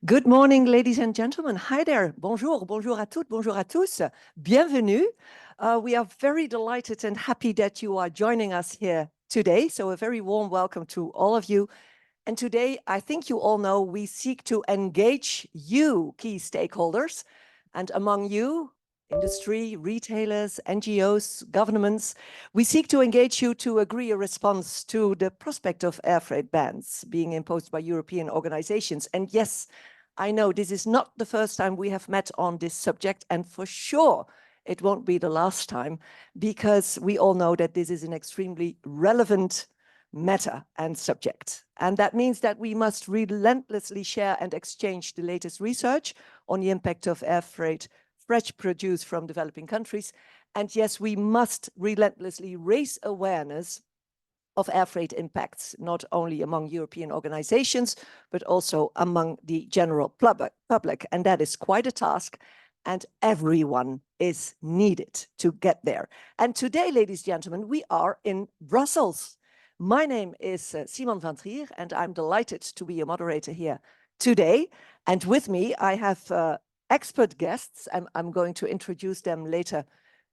Good morning, ladies and gentlemen. Hi there. Bonjour, bonjour à toutes, bonjour à tous. Bienvenue. We are very delighted and happy that you are joining us here today. So a very warm welcome to all of you. And today, I think you all know, we seek to engage you, key stakeholders, and among you, industry, retailers, NGOs, governments, we seek to engage you to agree a response to the prospect of air freight bans being imposed by European organizations. And yes, I know this is not the first time we have met on this subject, and for sure, it won't be the last time, because we all know that this is an extremely relevant matter and subject. And that means that we must relentlessly share and exchange the latest research on the impact of air freight, fresh produce from developing countries. And yes, we must relentlessly raise awareness of air freight impacts, not only among European organizations, but also among the general public. And that is quite a task, and everyone is needed to get there. And today, ladies and gentlemen, we are in Brussels. My name is Simon van Trier, and I'm delighted to be a moderator here today. And with me, I have expert guests. I'm going to introduce them later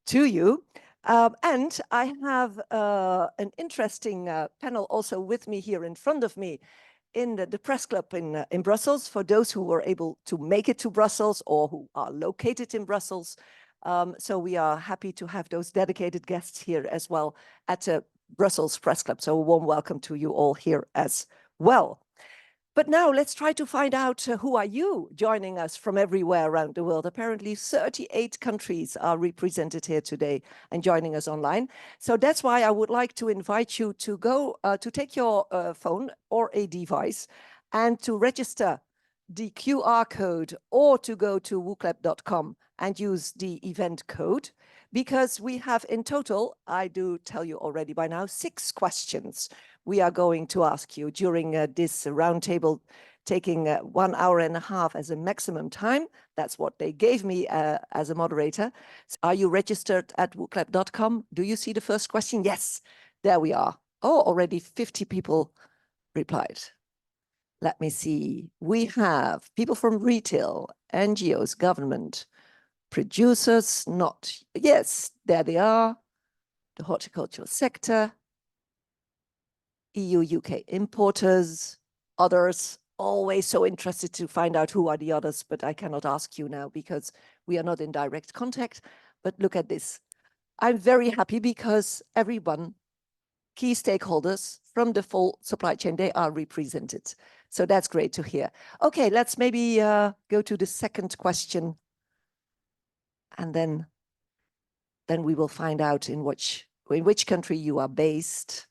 to you. And I have an interesting panel also with me here in front of me in the press club in Brussels, for those who were able to make it to Brussels or who are located in Brussels. So we are happy to have those dedicated guests here as well at Brussels Press Club. So a warm welcome to you all here as well. But now let's try to find out who are you joining us from everywhere around the world. Apparently 38 countries are represented here today and joining us online. So that's why I would like to invite you to go to take your phone or a device and to register the QR code, or to go to wooclap.com and use the event code, because we have in total, I do tell you already by now, 6 questions we are going to ask you during this roundtable, taking 1 hour and a half as a maximum time. That's what they gave me as a moderator. So are you registered at wooclap.com? Do you see the first question? Yes, there we are. Oh, already 50 people replied. Let me see. We have people from retail, NGOs, government, producers, not. Yes, there they are. The horticultural sector, EU, UK importers, others. Always so interested to find out who are the others, but I cannot ask you now because we are not in direct contact. But look at this. I'm very happy because everyone, key stakeholders from the full supply chain, they are represented. So that's great to hear. Okay, let's maybe go to the second question. And then we will find out in which country you are based.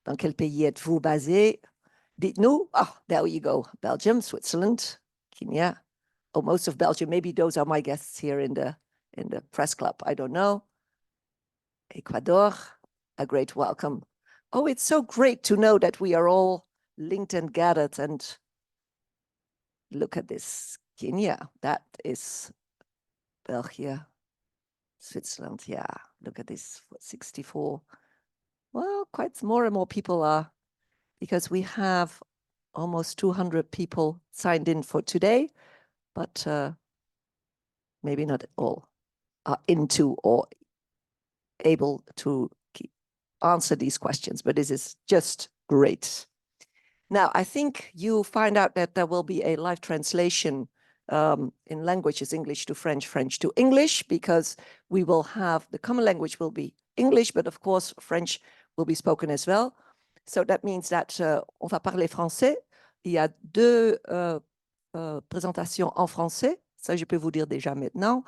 Dans quel pays êtes-vous basé? Dites-nous. Oh, there you go. Belgium, Switzerland, Kenya. Oh, most of Belgium. Maybe those are my guests here in the press club. I don't know. Ecuador, a great welcome. Oh, it's so great to know that we are all linked and gathered. And look at this. Kenya, that is Belgium, Switzerland. Yeah, look at this, 64. Well, quite more and more people are, because we have almost 200 people signed in for today, but maybe not all are into or able to answer these questions, but this is just great. Now, I think you find out that there will be a live translation in languages, English to French, French to English, because we will have, the common language will be English, but of course, French will be spoken as well. So that means that on va parler français. Il y a 2 présentations en français. Ça, je peux vous dire déjà maintenant.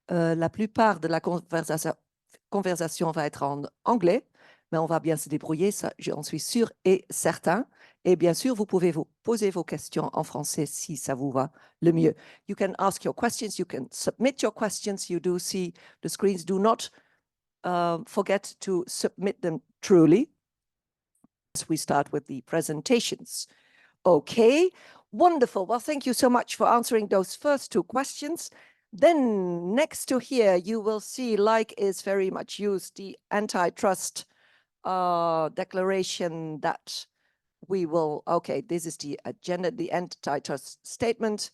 La plupart de la conversation va être en anglais, mais on va bien se débrouiller, ça, j'en suis sûre et certain. Et bien sûr, vous pouvez vous poser vos questions en français si ça vous va le mieux. You can ask your questions, you can submit your questions. You do see the screens. Do not forget to submit them truly. As we start with the presentations. Okay, wonderful. Well, thank you so much for answering those first 2 questions. Then next to here, you will see, like is very much used, the antitrust declaration that we will, okay, this is the agenda, the antitrust statement.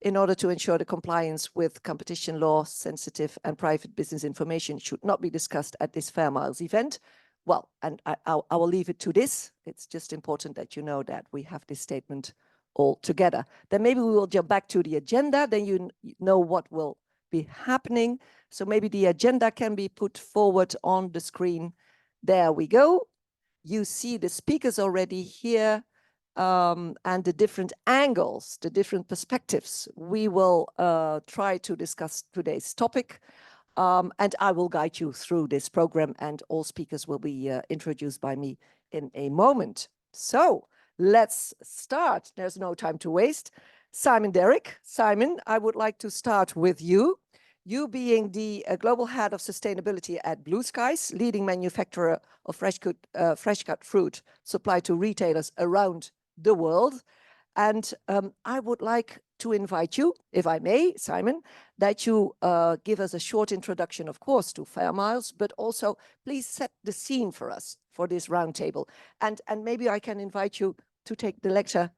In order to ensure the compliance with competition law, sensitive and private business information should not be discussed at this FAIRMILES event. Well, and I will leave it to this. It's just important that you know that we have this statement all together. Then maybe we will jump back to the agenda, then you know what will be happening. So maybe the agenda can be put forward on the screen. There we go. You see the speakers already here. And the different angles, the different perspectives. We will try to discuss today's topic, and I will guide you through this program, and all speakers will be introduced by me in a moment. So let's start. There's no time to waste. Simon Derrick. Simon, I would like to start with you. You being the global head of sustainability at Blue Skies, leading manufacturer of fresh cut fruit supplied to retailers around the world. And I would like to invite you, if I may, Simon, that you give us a short introduction, of course, to FAIRMILES, but also please set the scene for us for this roundtable. And maybe I can invite you to take the lecture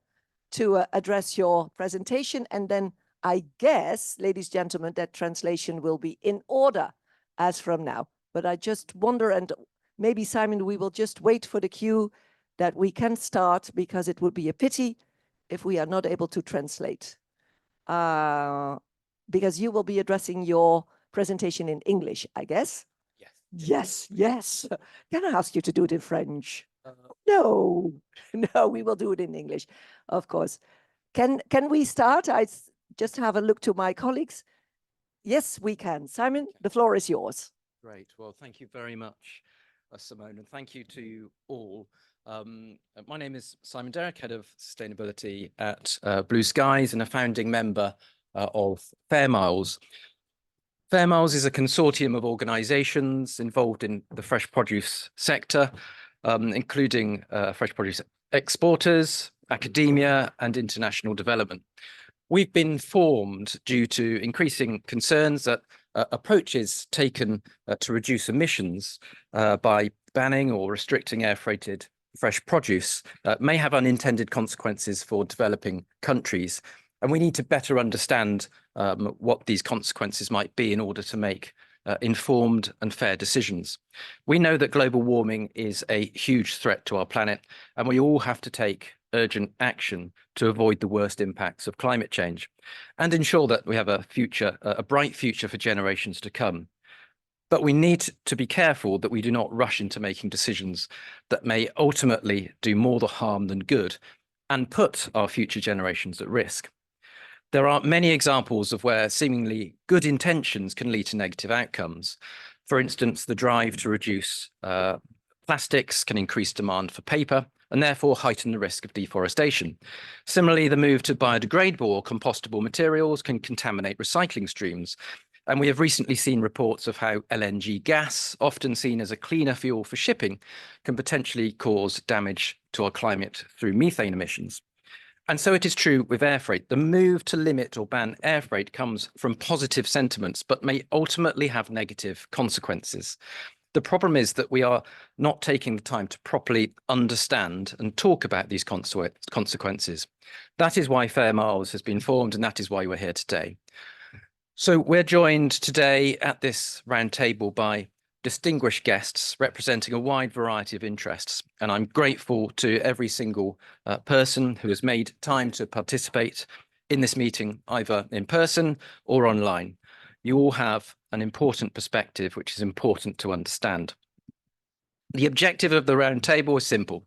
to address your presentation. And then I guess, ladies and gentlemen, that translation will be in order as from now. But I just wonder, and maybe, Simon, we will just wait for the cue that we can start, because it would be a pity if we are not able to translate. Because you will be addressing your presentation in English, I guess? Yes. Yes. Can I ask you to do it in French? No, no, we will do it in English, of course. Can we start? I just have a look to my colleagues. Yes, we can. Simon, the floor is yours. Great. Well, thank you very much, Simone, and thank you to you all. My name is Simon Derrick, Head of Sustainability at Blue Skies and a founding member of FAIRMILES. FAIRMILES is a consortium of organisations involved in the fresh produce sector, including fresh produce exporters, academia and international development. We've been formed due to increasing concerns that approaches taken to reduce emissions by banning or restricting air freighted fresh produce may have unintended consequences for developing countries. And we need to better understand what these consequences might be in order to make informed and fair decisions. We know that global warming is a huge threat to our planet, and we all have to take urgent action to avoid the worst impacts of climate change and ensure that we have a future, a bright future for generations to come. But we need to be careful that we do not rush into making decisions that may ultimately do more the harm than good and put our future generations at risk. There are many examples of where seemingly good intentions can lead to negative outcomes. For instance, the drive to reduce plastics can increase demand for paper and therefore heighten the risk of deforestation. Similarly, the move to biodegradable or compostable materials can contaminate recycling streams. And we have recently seen reports of how LNG gas, often seen as a cleaner fuel for shipping, can potentially cause damage to our climate through methane emissions. And so it is true with air freight. The move to limit or ban air freight comes from positive sentiments, but may ultimately have negative consequences. The problem is that we are not taking the time to properly understand and talk about these consequences. That is why FAIRMILES has been formed, and that is why we're here today. So we're joined today at this roundtable by distinguished guests representing a wide variety of interests. And I'm grateful to every single person who has made time to participate in this meeting, either in person or online. You all have an important perspective, which is important to understand. The objective of the roundtable is simple.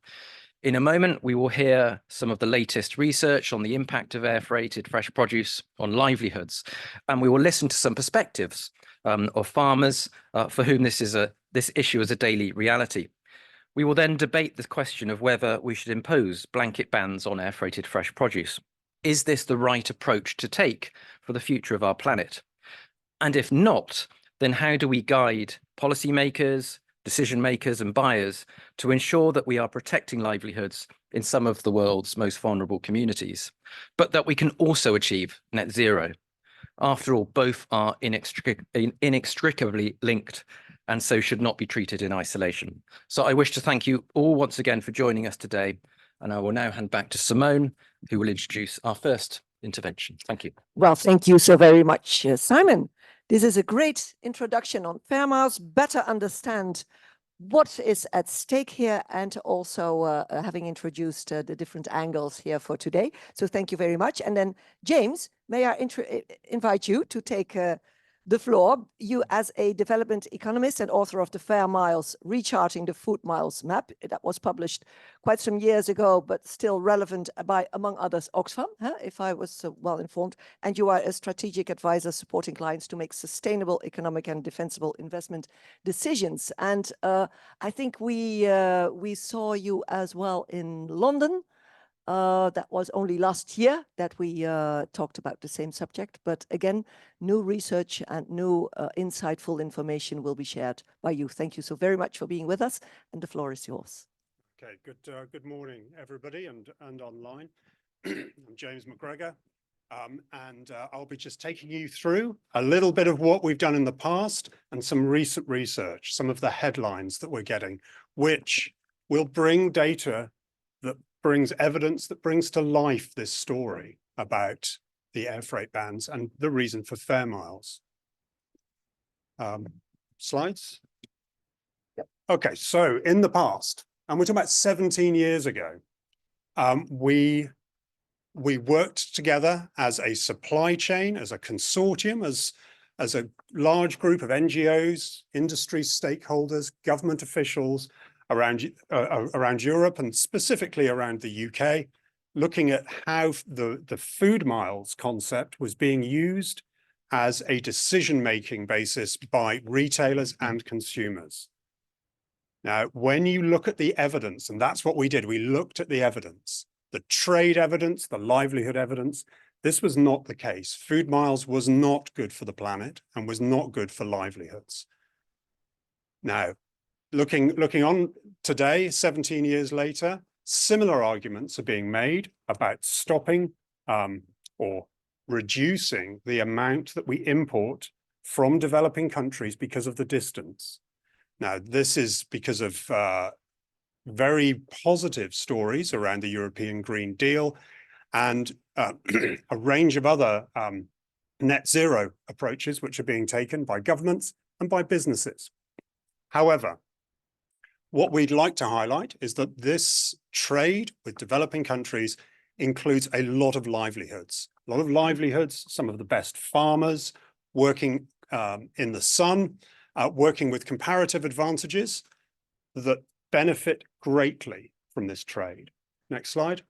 In a moment, we will hear some of the latest research on the impact of air freighted fresh produce on livelihoods, and we will listen to some perspectives of farmers for whom this issue is a daily reality. We will then debate the question of whether we should impose blanket bans on air freighted fresh produce. Is this the right approach to take for the future of our planet? And if not, then how do we guide policymakers, decision makers and buyers to ensure that we are protecting livelihoods in some of the world's most vulnerable communities, but that we can also achieve net zero? After all, both are inextricably linked and so should not be treated in isolation. So I wish to thank you all once again for joining us today. And I will now hand back to Simone, who will introduce our first intervention. Thank you. Well, thank you so very much, Simon. This is a great introduction on FAIRMILES, better understand what is at stake here, and also having introduced the different angles here for today. So thank you very much. And then James, may I invite you to take the floor. You, as a development economist and author of the FAIRMILES Recharting the Food Miles Map, that was published quite some years ago, but still relevant by, among others, Oxfam, if I was well informed. And you are a strategic advisor supporting clients to make sustainable economic and defensible investment decisions. And I think we saw you as well in London. That was only last year that we talked about the same subject. But again, new research and new insightful information will be shared by you. Thank you so very much for being with us. And the floor is yours. Okay, good morning, everybody, and online. I'm James McGregor, and I'll be just taking you through a little bit of what we've done in the past and some recent research, some of the headlines that we're getting, which will bring data that brings evidence, that brings to life this story about the air freight bans and the reason for FAIRMILES. Slides? Yep. Okay, so in the past, and we're talking about 17 years ago, we worked together as a supply chain, as a consortium, as a large group of NGOs, industry stakeholders, government officials around Europe and specifically around the UK, looking at how the food miles concept was being used as a decision-making basis by retailers and consumers. Now, when you look at the evidence, and that's what we did, we looked at the evidence, the trade evidence, the livelihood evidence. This was not the case. Food miles was not good for the planet and was not good for livelihoods. Now, looking on today, 17 years later, similar arguments are being made about stopping or reducing the amount that we import from developing countries because of the distance. Now, this is because of very positive stories around the European Green Deal and a range of other net zero approaches which are being taken by governments and by businesses. However, what we'd like to highlight is that this trade with developing countries includes a lot of livelihoods, some of the best farmers working in the sun, working with comparative advantages that benefit greatly from this trade. Next slide.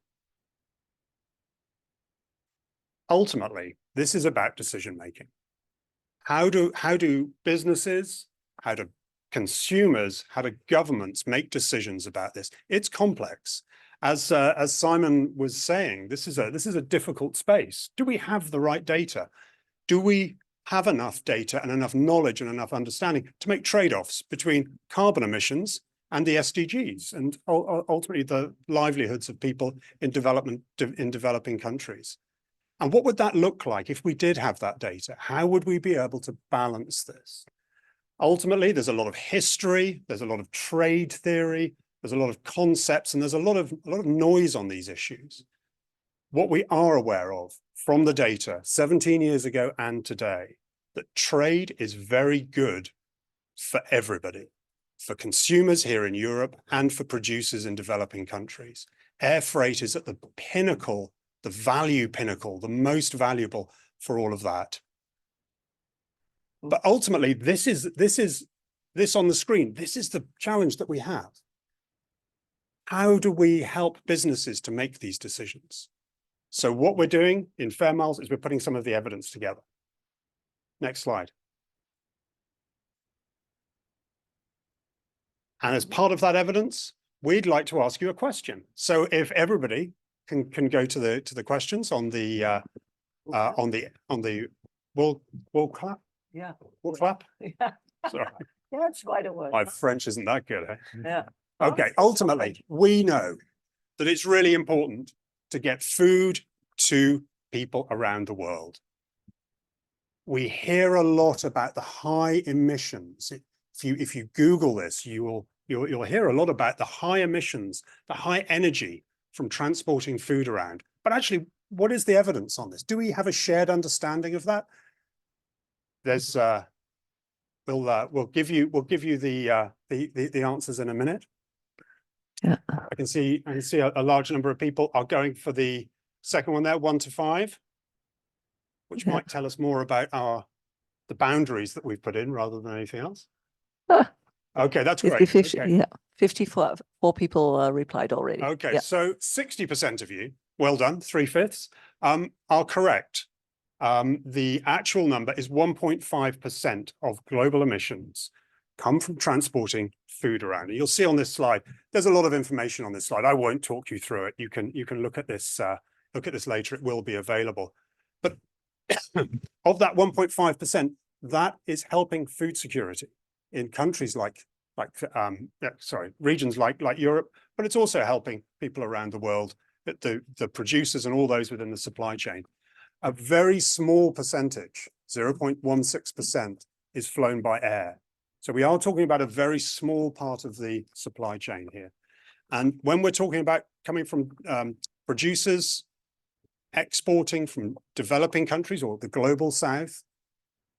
Ultimately, this is about decision-making. How do businesses, how do consumers, how do governments make decisions about this? It's complex. As Simon was saying, this is a difficult space. Do we have the right data? Do we have enough data and enough knowledge and enough understanding to make trade-offs between carbon emissions and the SDGs and ultimately the livelihoods of people in developing countries? And what would that look like if we did have that data? How would we be able to balance this? Ultimately, there's a lot of history, there's a lot of trade theory, there's a lot of concepts, and there's a lot of noise on these issues. What we are aware of from the data 17 years ago and today, that trade is very good for everybody, for consumers here in Europe and for producers in developing countries. Air freight is at the pinnacle, the value pinnacle, the most valuable for all of that. But ultimately, this on the screen, this is the challenge that we have. How do we help businesses to make these decisions? So what we're doing in FAIRMILES is we're putting some of the evidence together. Next slide. And as part of that evidence, we'd like to ask you a question. So if everybody can go to the questions on the we'll clap. Yeah. We'll clap. Yeah. Sorry. Yeah, it's quite a word. My French isn't that good, eh? Yeah. Okay, ultimately, we know that it's really important to get food to people around the world. We hear a lot about the high emissions. If you Google this, you'll hear a lot about the high emissions, the high energy from transporting food around. But actually, what is the evidence on this? Do we have a shared understanding of that? There's we'll give you the answers in a minute. Yeah. I can see a large number of people are going for the second one there, 1 to 5, which Yeah. might tell us more about the boundaries that we've put in rather than anything else. Okay, that's great. 50, Okay. yeah, 54 people replied already. Okay, Yeah. so 60% of you, well done, 3/5, are correct. The actual number is 1.5% of global emissions come from transporting food around. And you'll see on this slide, there's a lot of information on this slide. I won't talk you through it. You can look at this later. It will be available. But of that 1.5%, that is helping food security in countries regions like Europe, but it's also helping people around the world, the producers and all those within the supply chain. A very small percentage, 0.16%, is flown by air. So we are talking about a very small part of the supply chain here. And when we're talking about coming from producers exporting from developing countries or the global south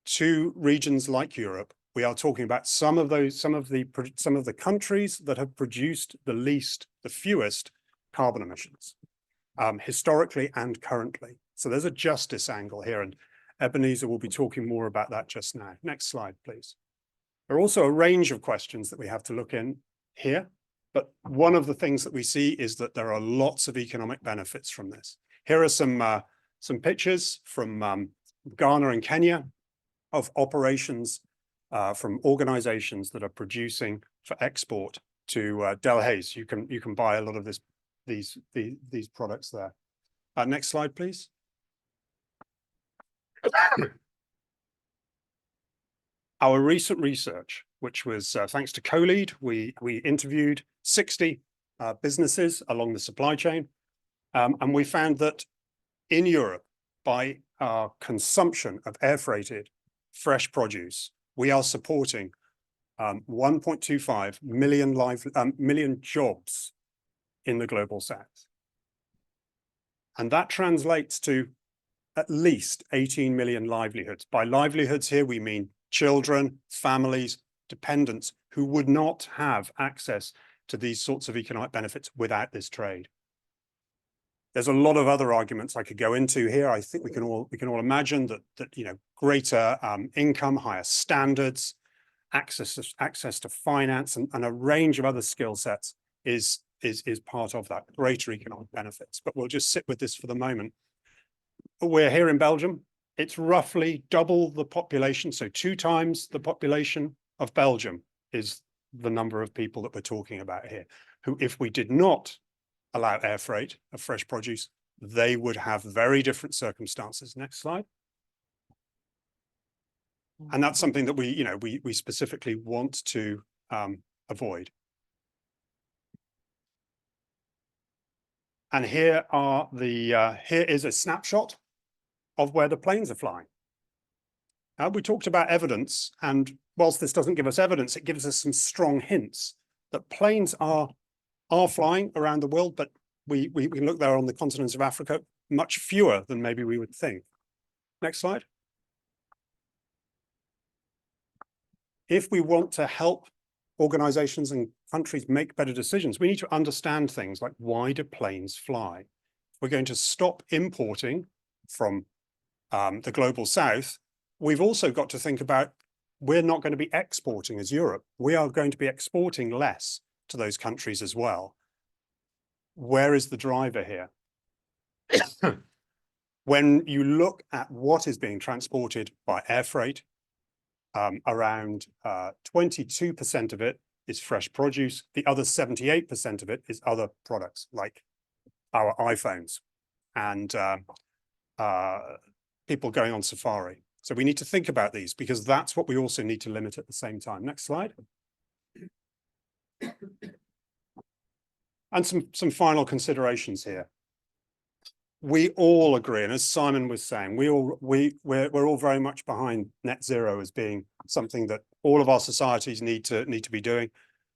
to regions like Europe, we are talking about some of the countries that have produced the fewest carbon emissions, historically and currently. So there's a justice angle here, and Ebenezer will be talking more about that just now. Next slide, please. There are also a range of questions that we have to look in here, but one of the things that we see is that there are lots of economic benefits from this. Here are some pictures from Ghana and Kenya of operations from organizations that are producing for export to Delhaize. You can buy a lot of these products there. Next slide, please. Our recent research, which was thanks to CoLead, we interviewed 60 businesses along the supply chain, and we found that in Europe, by our consumption of air freighted fresh produce, we are supporting 1.25 million jobs in the global south. And that translates to at least 18 million livelihoods. By livelihoods here, we mean children, families, dependents who would not have access to these sorts of economic benefits without this trade. There's a lot of other arguments I could go into here. I think we can all imagine that greater income, higher standards, access to finance, and a range of other skill sets is part of that, greater economic benefits. But we'll just sit with this for the moment. We're here in Belgium. It's roughly double the population, so 2 times the population of Belgium is the number of people that we're talking about here, who, if we did not allow air freight of fresh produce, they would have very different circumstances. Next slide. And that's something that we specifically want to avoid. And here is a snapshot of where the planes are flying. We talked about evidence, and whilst this doesn't give us evidence, it gives us some strong hints that planes are flying around the world, but we look there on the continent of Africa, much fewer than maybe we would think. Next slide. If we want to help organizations and countries make better decisions, we need to understand things like, why do planes fly? We're going to stop importing from the global south. We've also got to think about, we're not going to be exporting as Europe. We are going to be exporting less to those countries as well. Where is the driver here? When you look at what is being transported by air freight, around 22% of it is fresh produce. The other 78% of it is other products like our iPhones and people going on safari. So we need to think about these, because that's what we also need to limit at the same time. Next slide. And some final considerations here. We all agree, and as Simon was saying, we're all very much behind net zero as being something that all of our societies need to be doing.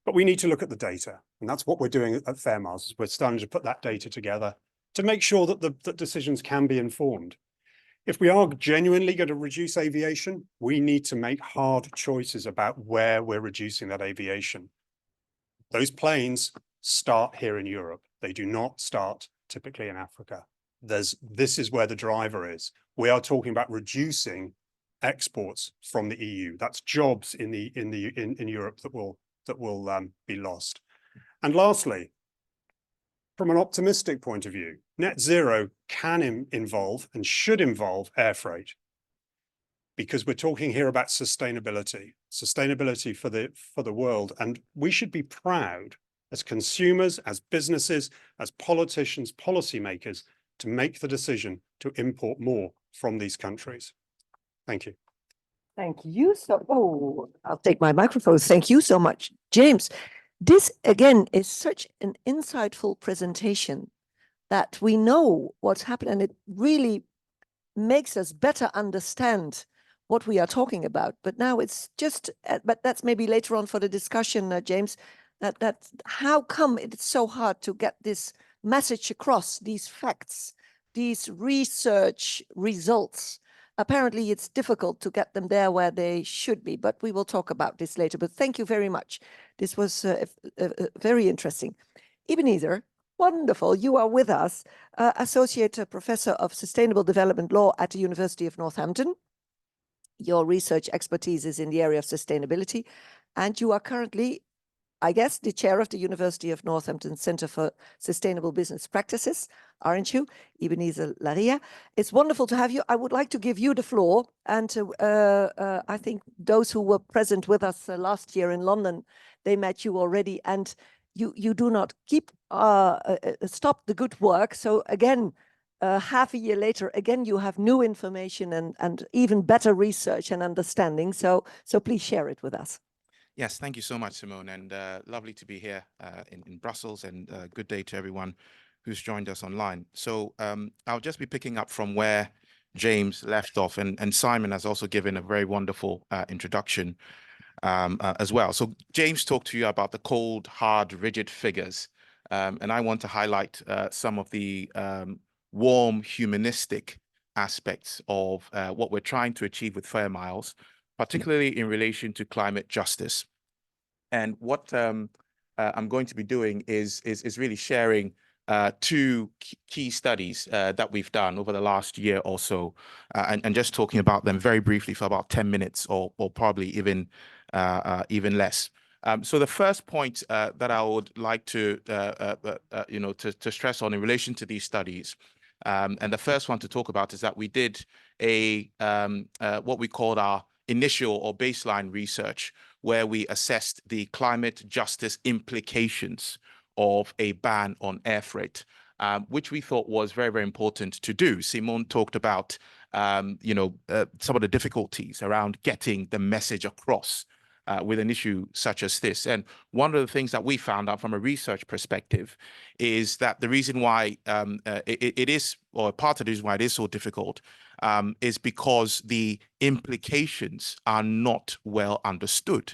But we need to look at the data. And that's what we're doing at FAIRMILES, is we're starting to put that data together to make sure that the decisions can be informed. If we are genuinely going to reduce aviation, we need to make hard choices about where we're reducing that aviation. Those planes start here in Europe. They do not start typically in Africa. This is where the driver is. We are talking about reducing exports from the EU. That's jobs in Europe that will be lost. And lastly, from an optimistic point of view, net zero can involve and should involve air freight, because we're talking here about sustainability for the world. And we should be proud as consumers, as businesses, as politicians, policymakers, to make the decision to import more from these countries. Thank you. Thank you. I'll take my microphone. Thank you so much, James. This, again, is such an insightful presentation that we know what's happened, and it really makes us better understand what we are talking about. But now it's just, but that's maybe later on for the discussion, James, that how come it's so hard to get this message across, these facts, these research results. Apparently, it's difficult to get them there where they should be, but we will talk about this later. But thank you very much. This was very interesting. Ebenezer, wonderful. You are with us, Associate Professor of Sustainable Development Law at the University of Northampton. Your research expertise is in the area of sustainability, and you are currently, I guess, the chair of the University of Northampton Center for Sustainable Business Practices, aren't you, Ebenezer Laryea? It's wonderful to have you. I would like to give you the floor. And I think those who were present with us last year in London, they met you already. And you do not stop the good work. So again, half a year later, again, you have new information and even better research and understanding. So please share it with us. Yes, thank you so much, Simone, and lovely to be here in Brussels, and good day to everyone who's joined us online. So I'll just be picking up from where James left off, and Simon has also given a very wonderful introduction as well. So James talked to you about the cold, hard, rigid figures, and I want to highlight some of the warm, humanistic aspects of what we're trying to achieve with FAIRMILES, particularly in relation to climate justice. And what I'm going to be doing is really sharing two key studies that we've done over the last year or so, and just talking about them very briefly for about 10 minutes or probably even less. So the first point that I would like to stress on in relation to these studies, and the first one to talk about, is that we did what we called our initial or baseline research, where we assessed the climate justice implications of a ban on air freight, which we thought was very, very important to do. Simone talked about, some of the difficulties around getting the message across with an issue such as this. And one of the things that we found out from a research perspective is that the reason why it is, or part of the reason why it is so difficult, is because the implications are not well understood.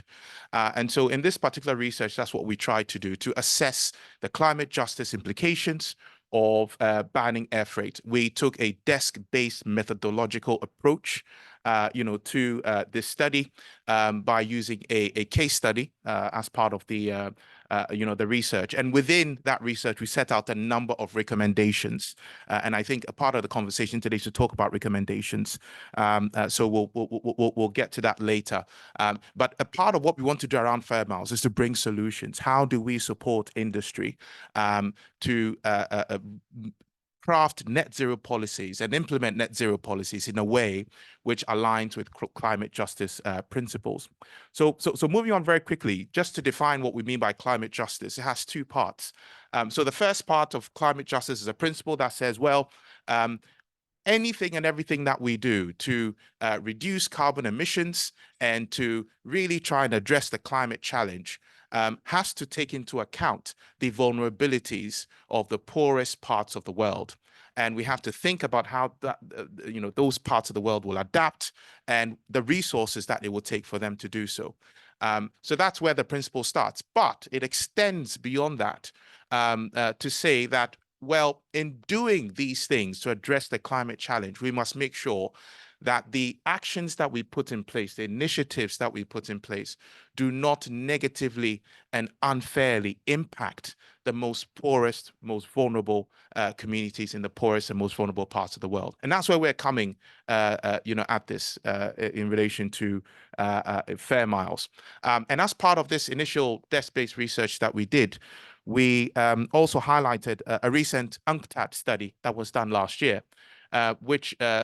And so in this particular research, that's what we tried to do, to assess the climate justice implications of banning air freight. We took a desk-based methodological approach to this study by using a case study as part of the research. And within that research, we set out a number of recommendations. And I think a part of the conversation today is to talk about recommendations. So we'll get to that later. But a part of what we want to do around FAIRMILES is to bring solutions. How do we support industry to craft net zero policies and implement net zero policies in a way which aligns with climate justice principles? So moving on very quickly, just to define what we mean by climate justice, it has two parts. So the first part of climate justice is a principle that says, well, anything and everything that we do to reduce carbon emissions and to really try and address the climate challenge has to take into account the vulnerabilities of the poorest parts of the world. And we have to think about how those parts of the world will adapt and the resources that it will take for them to do so. So that's where the principle starts, but it extends beyond that to say that, well, in doing these things to address the climate challenge, we must make sure that the actions that we put in place, the initiatives that we put in place, do not negatively and unfairly impact the most poorest, most vulnerable communities in the poorest and most vulnerable parts of the world. And that's where we're coming, at this in relation to FAIRMILES. And as part of this initial desk-based research that we did, we also highlighted a recent UNCTAD study that was done last year, which are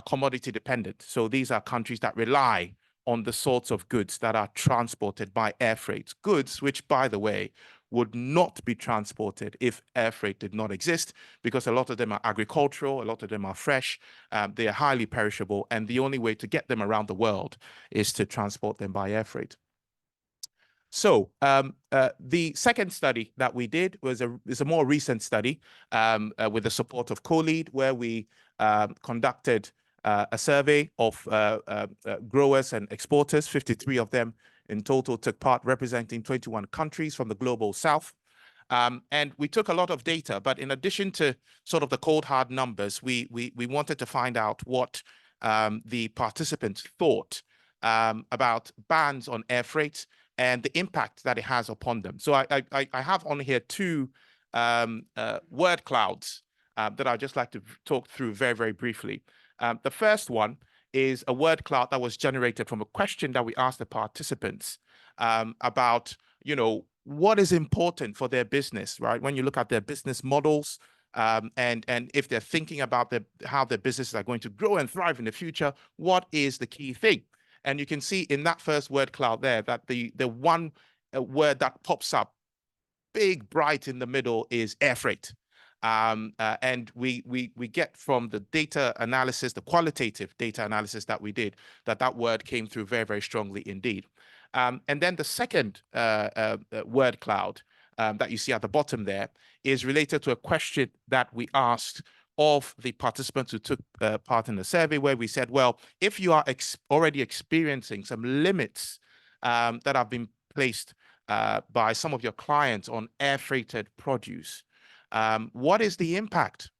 commodity dependent. So these are countries that rely on the sorts of goods that are transported by air freight. Goods which, by the way, would not be transported if air freight did not exist, because a lot of them are agricultural, a lot of them are fresh, they are highly perishable, and the only way to get them around the world is to transport them by air freight. So the second study that we did is a more recent study with the support of CoLead, where we conducted a survey of growers and exporters. 53 of them in total took part, representing 21 countries from the global south. And we took a lot of data, but in addition to sort of the cold hard numbers, we wanted to find out what the participants thought about bans on air freight and the impact that it has upon them. So I have on here two word clouds that I'd just like to talk through very, very briefly. The first one is a word cloud that was generated from a question that we asked the participants about, what is important for their business, right? When you look at their business models, and if they're thinking about how their businesses are going to grow and thrive in the future, what is the key thing? And you can see in that first word cloud there that the one word that pops up big, bright in the middle is air freight. And we get from the data analysis, the qualitative data analysis that we did, that word came through very, very strongly indeed. And then the second word cloud that you see at the bottom there is related to a question that we asked of the participants who took part in the survey, where we said, well, if you are already experiencing some limits that have been placed by some of your clients on air freighted produce, what is the impact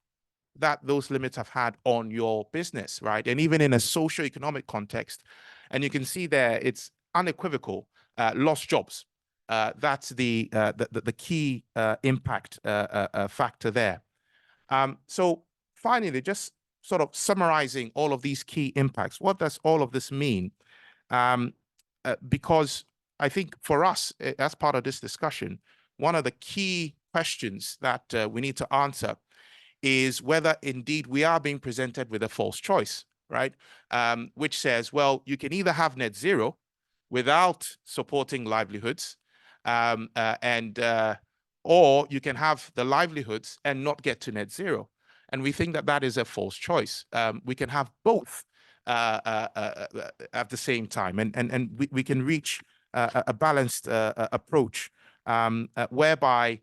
that those limits have had on your business, right? And even in a socio-economic context, and you can see there, it's unequivocal, lost jobs. That's the key impact factor there. So finally, just sort of summarizing all of these key impacts, what does all of this mean? Because I think for us, as part of this discussion, one of the key questions that we need to answer is whether indeed we are being presented with a false choice, right? Which says, well, you can either have net zero without supporting livelihoods, or you can have the livelihoods and not get to net zero. And we think that that is a false choice. We can have both at the same time, and we can reach a balanced approach whereby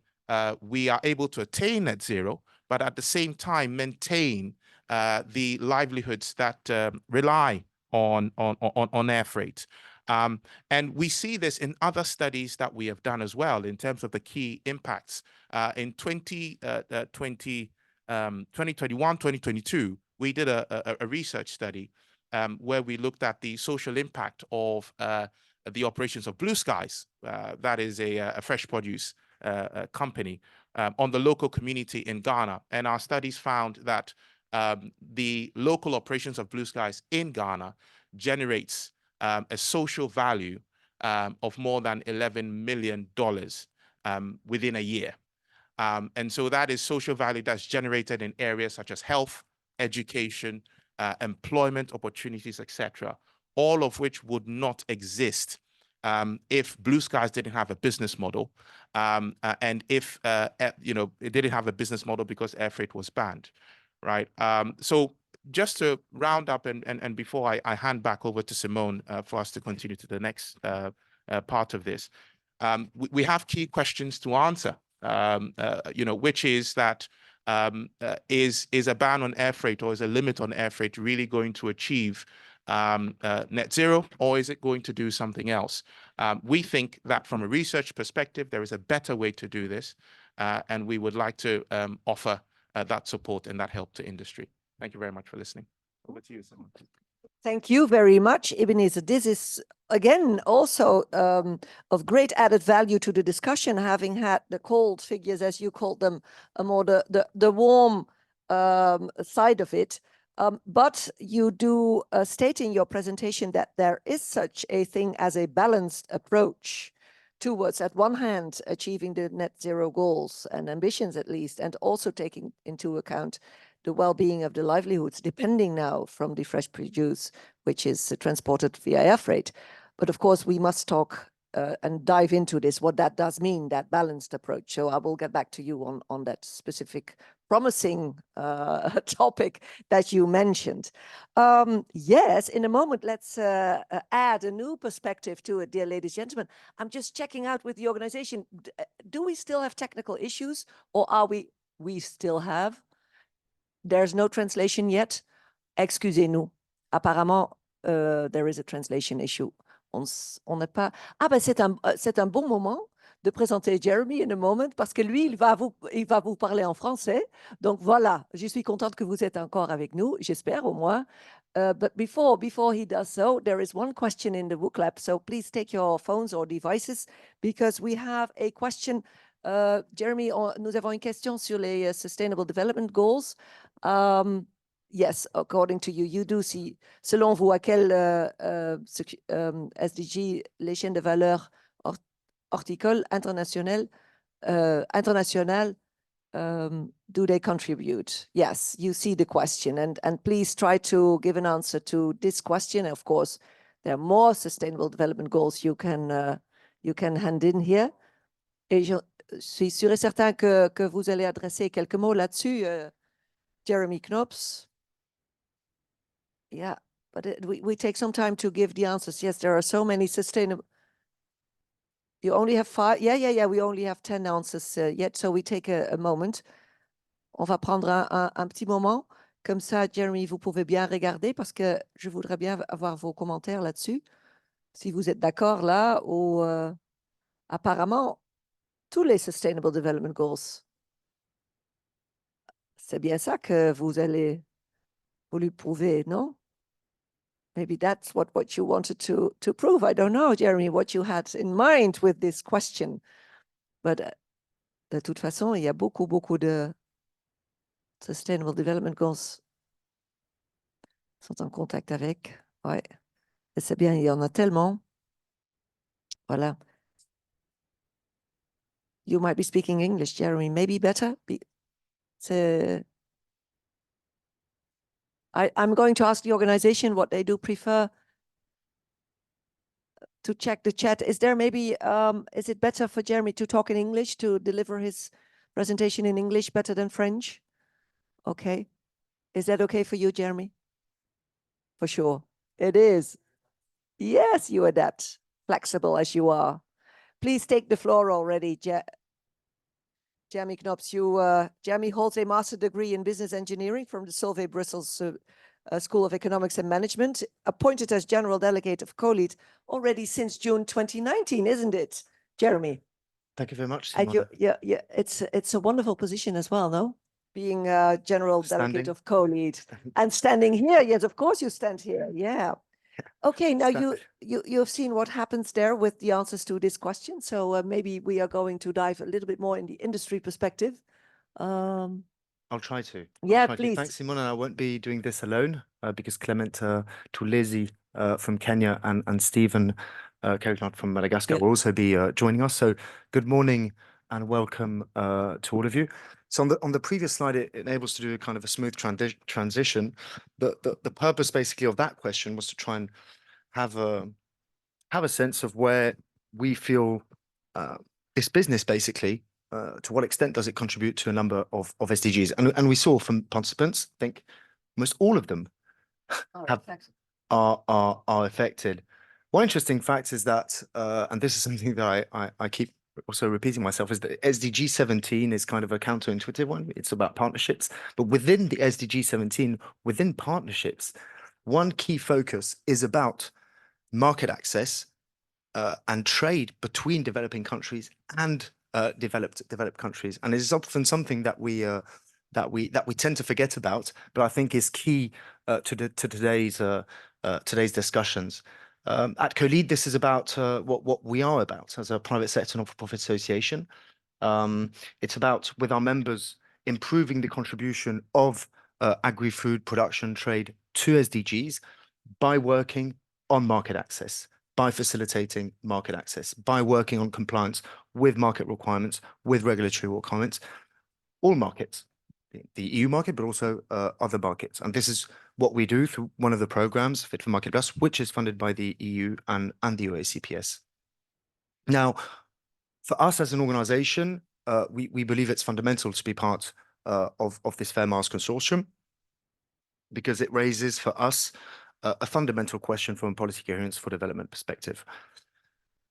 we are able to attain net zero, but at the same time maintain the livelihoods that rely on air freight. And we see this in other studies that we have done as well in terms of the key impacts. In 2021, 2022, we did a research study where we looked at the social impact of the operations of Blue Skies, that is a fresh produce company, on the local community in Ghana. And our studies found that the local operations of Blue Skies in Ghana generates a social value of more than $11 million within a year. And so that is social value that's generated in areas such as health, education, employment opportunities, etc., all of which would not exist if Blue Skies didn't have a business model, and if it didn't have a business model because air freight was banned, right? So just to round up, and before I hand back over to Simone for us to continue to the next part of this, we have key questions to answer, which is that is a ban on air freight or is a limit on air freight really going to achieve net zero, or is it going to do something else? We think that from a research perspective, there is a better way to do this, and we would like to offer that support and that help to industry. Thank you very much for listening. Over to you, Simon. Thank you very much, Ebenezer. This is, again, also of great added value to the discussion, having had the cold figures, as you called them, more the warm side of it. But you do state in your presentation that there is such a thing as a balanced approach towards, at one hand, achieving the net zero goals and ambitions at least, and also taking into account the well-being of the livelihoods, depending now from the fresh produce, which is transported via air freight. But of course, we must talk and dive into this, what that does mean, that balanced approach. So I will get back to you on that specific promising topic that you mentioned. Yes, in a moment, let's add a new perspective to it, dear ladies and gentlemen. I'm just checking out with the organization. Do we still have technical issues, or are we still have? There's no translation yet. Excusez-nous. Apparemment, there is a translation issue. On n'est pas... Ah ben c'est un bon moment de présenter Jeremy in a moment, parce que lui, il va vous parler en français. Donc voilà, je suis contente que vous êtes encore avec nous, j'espère au moins. But before he does so, there is one question in the book lab. So please take your phones or devices, because we have a question. Jeremy, nous avons une question sur les Sustainable Development Goals. Yes, according to you, you do see, selon vous, à quel SDG, les chaînes de valeur horticoles internationales, do they contribute? Yes, you see the question, and please try to give an answer to this question. Of course, there are more Sustainable Development Goals you can hand in here. Et je suis sûr et certain que vous allez adresser quelques mots là-dessus, Jeremy Knops. Yeah, but we take some time to give the answers. Yes, there are so many sustainable. You only have 5. Yeah. We only have 10 answers yet, so we take a moment. On va prendre un petit moment. Comme ça, Jeremy, vous pouvez bien regarder, parce que je voudrais bien avoir vos commentaires là-dessus. Si vous êtes d'accord là, ou apparemment, tous les Sustainable Development Goals. C'est bien ça que vous allez voulu prouver, non? Maybe that's what you wanted to prove. I don't know, Jeremy, what you had in mind with this question. But de toute façon, il y a beaucoup de Sustainable Development Goals sont en contact avec. Ouais. Et c'est bien, il y en a tellement. Voilà. You might be speaking English, Jeremy. Maybe better. I'm going to ask the organization what they do prefer to check the chat. Is there maybe, is it better for Jeremy to talk in English, to deliver his presentation in English better than French? Okay. Is that okay for you, Jeremy? For sure. It is. Yes, you adapt, flexible as you are. Please take the floor already, Jeremy Knops. Jeremy holds a master's degree in business engineering from the Solvay Brussels School of Economics and Management, appointed as general delegate of COLEAD already since June 2019, isn't it, Jeremy? Thank you very much. And yeah, it's a wonderful position as well, no? Being general delegate of COLEAD and standing here. Yes, of course you stand here. Yeah. Okay, now you've seen what happens there with the answers to this question. So maybe we are going to dive a little bit more in the industry perspective. I'll try to. Yeah, please. Thanks, Simon. And I won't be doing this alone because Clement Tulezi from Kenya and Stephen Keriknot from Madagascar will also be joining us. So good morning and welcome to all of you. So on the previous slide, it enables to do a kind of a smooth transition. The purpose basically of that question was to try and have a sense of where we feel this business basically, to what extent does it contribute to a number of SDGs? And we saw from participants, I think almost all of them are affected. One interesting fact is that, and this is something that I keep also repeating myself, is that SDG 17 is kind of a counterintuitive one. It's about partnerships, but within the SDG 17, within partnerships, one key focus is about market access and trade between developing countries and developed countries, and it is often something that we tend to forget about, but I think is key to today's discussions. At CoLead, this is about what we are about as a private sector not-for-profit association. It's about, with our members, improving the contribution of agri-food production trade to SDGs by working on market access, by facilitating market access, by working on compliance with market requirements, with regulatory requirements, all markets, the EU market, but also other markets. And this is what we do through one of the programs, Fit for Market Plus, which is funded by the EU and the OACPS. Now, for us as an organization, we believe it's fundamental to be part of this FAIRMILES consortium, because it raises for us a fundamental question from a policy coherence for development perspective.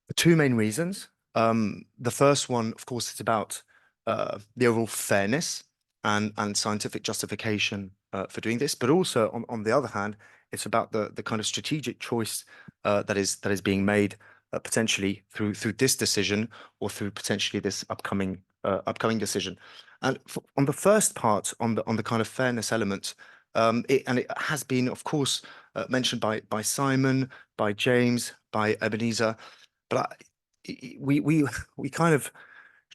For two main reasons. The first one, of course, is about the overall fairness and scientific justification for doing this, but also on the other hand, it's about the kind of strategic choice that is being made potentially through this decision or through potentially this upcoming decision. And on the first part, on the kind of fairness element, it has been, of course, mentioned by Simon, by James, by Ebenezer, but we kind of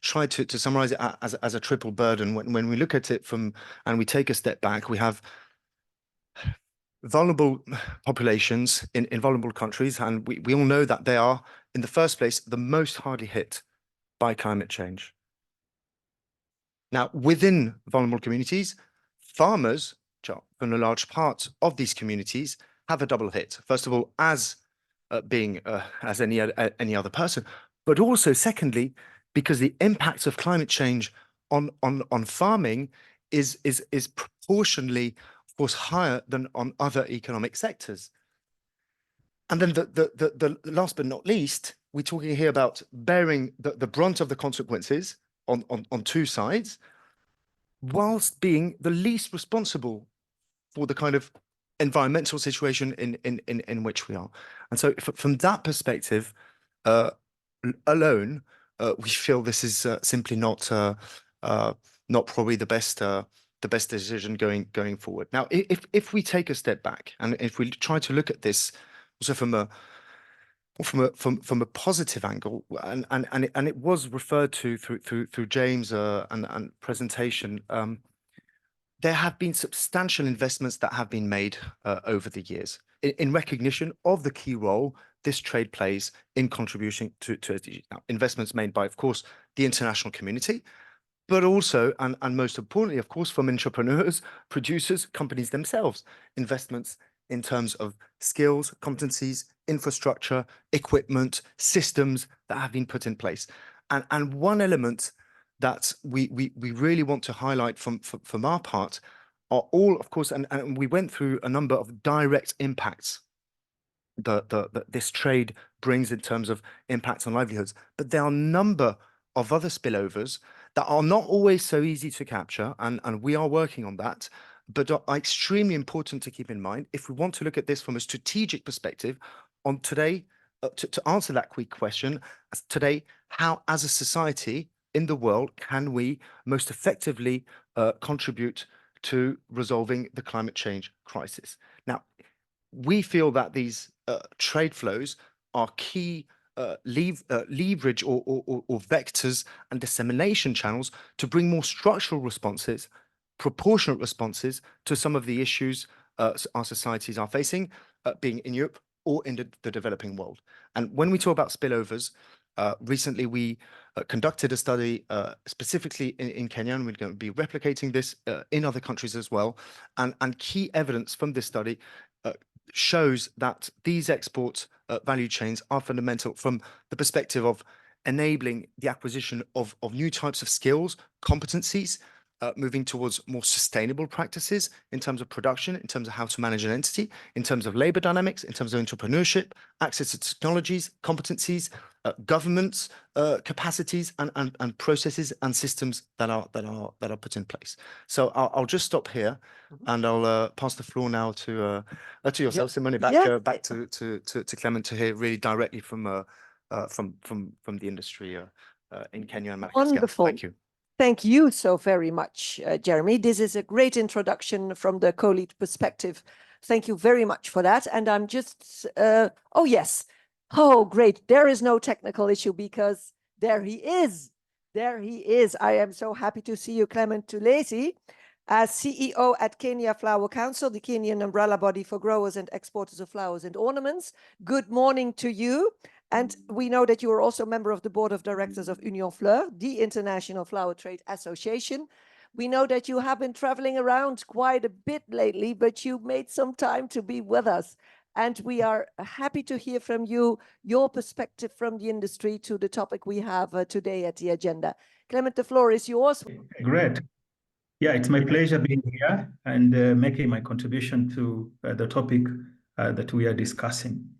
tried to summarize it as a triple burden. When we look at it and we take a step back, we have vulnerable populations in vulnerable countries, and we all know that they are, in the first place, the most hardly hit by climate change. Now, within vulnerable communities, farmers, and a large part of these communities, have a double hit. First of all, as being as any other person, but also secondly, because the impacts of climate change on farming is proportionally, of course, higher than on other economic sectors. And then the last but not least, we're talking here about bearing the brunt of the consequences on two sides, whilst being the least responsible for the kind of environmental situation in which we are. And so from that perspective alone, we feel this is simply not probably the best decision going forward. Now, if we take a step back and if we try to look at this also from a positive angle, and it was referred to through James and presentation, there have been substantial investments that have been made over the years in recognition of the key role this trade plays in contributing to SDGs. Now, investments made by, of course, the international community, but also, and most importantly, of course, from entrepreneurs, producers, companies themselves, investments in terms of skills, competencies, infrastructure, equipment, systems that have been put in place. And one element that we really want to highlight from our part are all, of course, and we went through a number of direct impacts that this trade brings in terms of impacts on livelihoods, but there are a number of other spillovers that are not always so easy to capture, and we are working on that, but are extremely important to keep in mind if we want to look at this from a strategic perspective on today, to answer that quick question, today, how as a society in the world can we most effectively contribute to resolving the climate change crisis. Now, we feel that these trade flows are key leverage or vectors and dissemination channels to bring more structural responses, proportionate responses to some of the issues our societies are facing, being in Europe or in the developing world. And when we talk about spillovers, recently we conducted a study specifically in Kenya, and we're going to be replicating this in other countries as well. And key evidence from this study shows that these export value chains are fundamental from the perspective of enabling the acquisition of new types of skills, competencies, moving towards more sustainable practices in terms of production, in terms of how to manage an entity, in terms of labor dynamics, in terms of entrepreneurship, access to technologies, competencies, governments, capacities, and processes and systems that are put in place. So I'll just stop here, and I'll pass the floor now to yourself, Simone, back to Clement to hear really directly from the industry in Kenya and Madagascar. Wonderful. Thank you. Thank you so very much, Jeremy. This is a great introduction from the co-lead perspective. Thank you very much for that. And I'm just, oh yes. Oh, great. There is no technical issue because there he is. There he is. I am so happy to see you, Clement Tulesi, as CEO at Kenya Flower Council, the Kenyan umbrella body for growers and exporters of flowers and ornaments. Good morning to you. And we know that you are also a member of the board of directors of Union Fleur, the International Flower Trade Association. We know that you have been traveling around quite a bit lately, but you made some time to be with us. And we are happy to hear from you, your perspective from the industry to the topic we have today at the agenda. Clement, the floor is yours. Great. Yeah, it's my pleasure being here and making my contribution to the topic that we are discussing.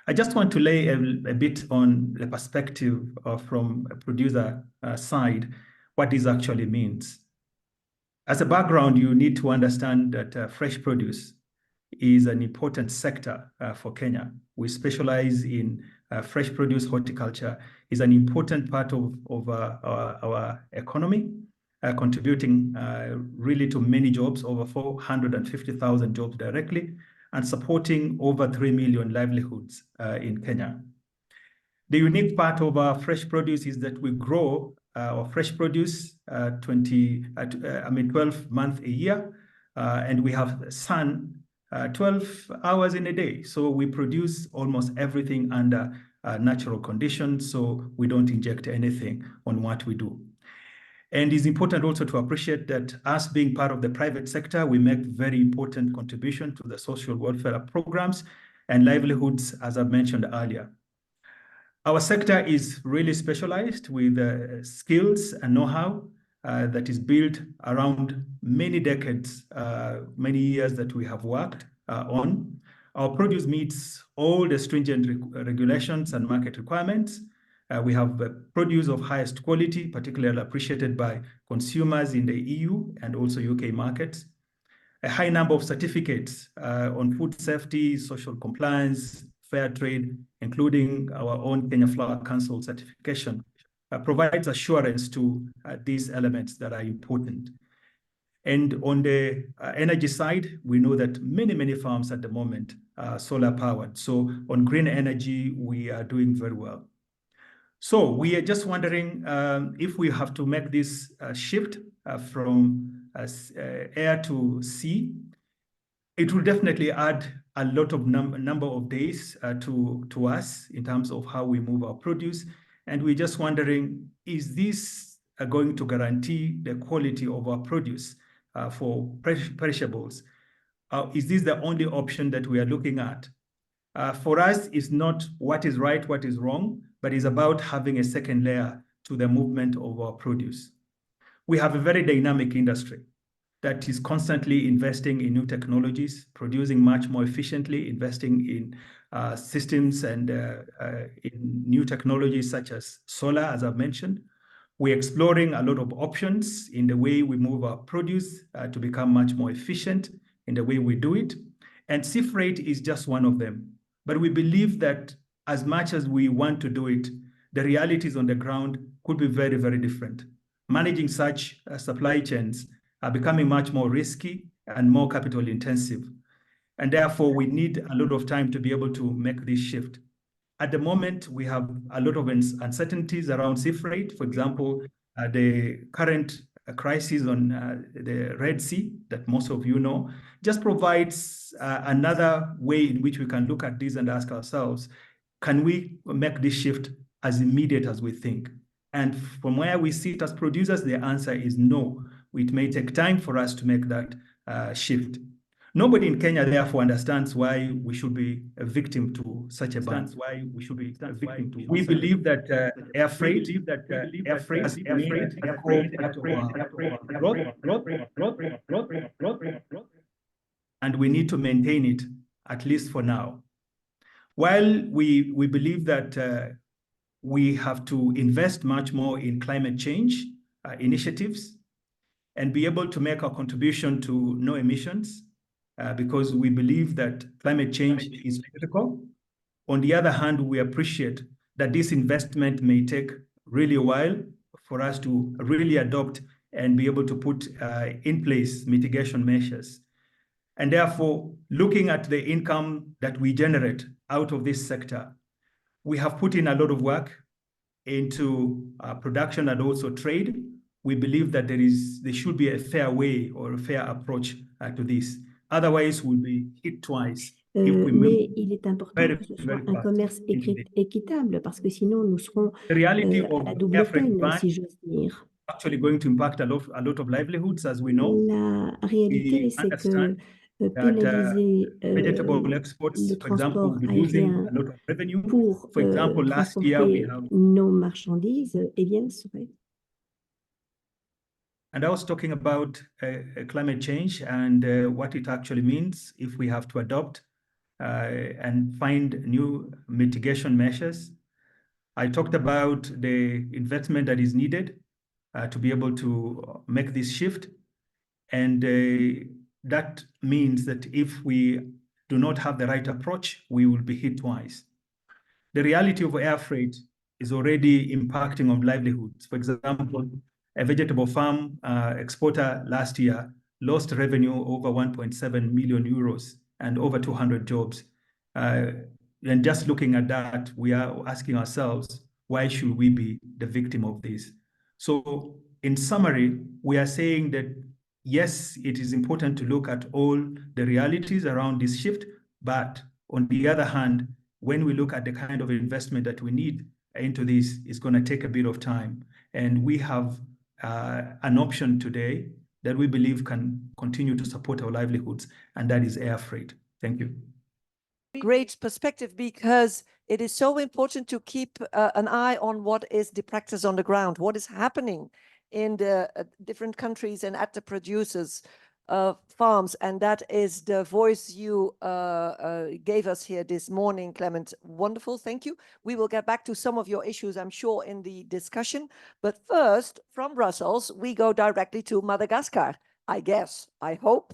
I just want to lay a bit on the perspective from a producer side, what this actually means. As a background, you need to understand that fresh produce is an important sector for Kenya. We specialize in fresh produce. Horticulture is an important part of our economy, contributing really to many jobs, over 450,000 jobs directly, and supporting over 3 million livelihoods in Kenya. The unique part of our fresh produce is that we grow our fresh produce 12 months a year, and we have sun 12 hours in a day. So we produce almost everything under natural conditions, so we don't inject anything on what we do. And it's important also to appreciate that us being part of the private sector, we make very important contribution to the social welfare programs and livelihoods, as I mentioned earlier. Our sector is really specialized with skills and know-how that is built around many decades, many years that we have worked on. Our produce meets all the stringent regulations and market requirements. We have produce of highest quality, particularly appreciated by consumers in the EU and also UK markets. A high number of certificates on food safety, social compliance, fair trade, including our own Kenya Flower Council certification, provides assurance to these elements that are important. And on the energy side, we know that many farms at the moment are solar powered. So on green energy, we are doing very well. So we are just wondering if we have to make this shift from air to sea. It will definitely add a lot of number of days to us in terms of how we move our produce. And we're just wondering, is this going to guarantee the quality of our produce for perishables? Is this the only option that we are looking at? For us, it's not what is right, what is wrong, but it's about having a second layer to the movement of our produce. We have a very dynamic industry that is constantly investing in new technologies, producing much more efficiently, investing in systems and in new technologies such as solar, as I've mentioned. We're exploring a lot of options in the way we move our produce to become much more efficient in the way we do it. And sea freight is just one of them. But we believe that as much as we want to do it, the realities on the ground could be very, very different. Managing such supply chains are becoming much more risky and more capital intensive. And therefore, we need a lot of time to be able to make this shift. At the moment, we have a lot of uncertainties around sea freight. For example, the current crisis on the Red Sea that most of you know just provides another way in which we can look at this and ask ourselves, can we make this shift as immediate as we think? And from where we sit as producers, the answer is no. It may take time for us to make that shift. Nobody in Kenya therefore understands why we should be a victim to such a ban. We believe that air freight has made a core part of our growth, and we need to maintain it, at least for now. While we believe that we have to invest much more in climate change initiatives and be able to make our contribution to no emissions, because we believe that climate change is critical. On the other hand, we appreciate that this investment may take really a while for us to really adopt and be able to put in place mitigation measures. And therefore, looking at the income that we generate out of this sector, we have put in a lot of work into production and also trade. We believe that there should be a fair way or a fair approach to this. Otherwise, we'll be hit twice. Mais il est important que ce soit un commerce équitable, parce que sinon nous serons à la double peine, si j'ose dire. Actually going to impact a lot of livelihoods, as we know. La réalité, c'est que pénaliser le transport aérien pour transporter nos marchandises, eh bien, serait. And I was talking about climate change and what it actually means if we have to adopt and find new mitigation measures. I talked about the investment that is needed to be able to make this shift. And that means that if we do not have the right approach, we will be hit twice. The reality of air freight is already impacting on livelihoods. For example, a vegetable farm exporter last year lost revenue over 1.7 million euros and over 200 jobs. And just looking at that, we are asking ourselves, why should we be the victim of this? So in summary, we are saying that, yes, it is important to look at all the realities around this shift, but on the other hand, when we look at the kind of investment that we need into this, it's going to take a bit of time. And we have an option today that we believe can continue to support our livelihoods, and that is air freight. Thank you. Great perspective, because it is so important to keep an eye on what is the practice on the ground, what is happening in the different countries and at the producers' farms. And that is the voice you gave us here this morning, Clement. Wonderful, thank you. We will get back to some of your issues, I'm sure, in the discussion. But first, from Brussels, we go directly to Madagascar, I guess, I hope.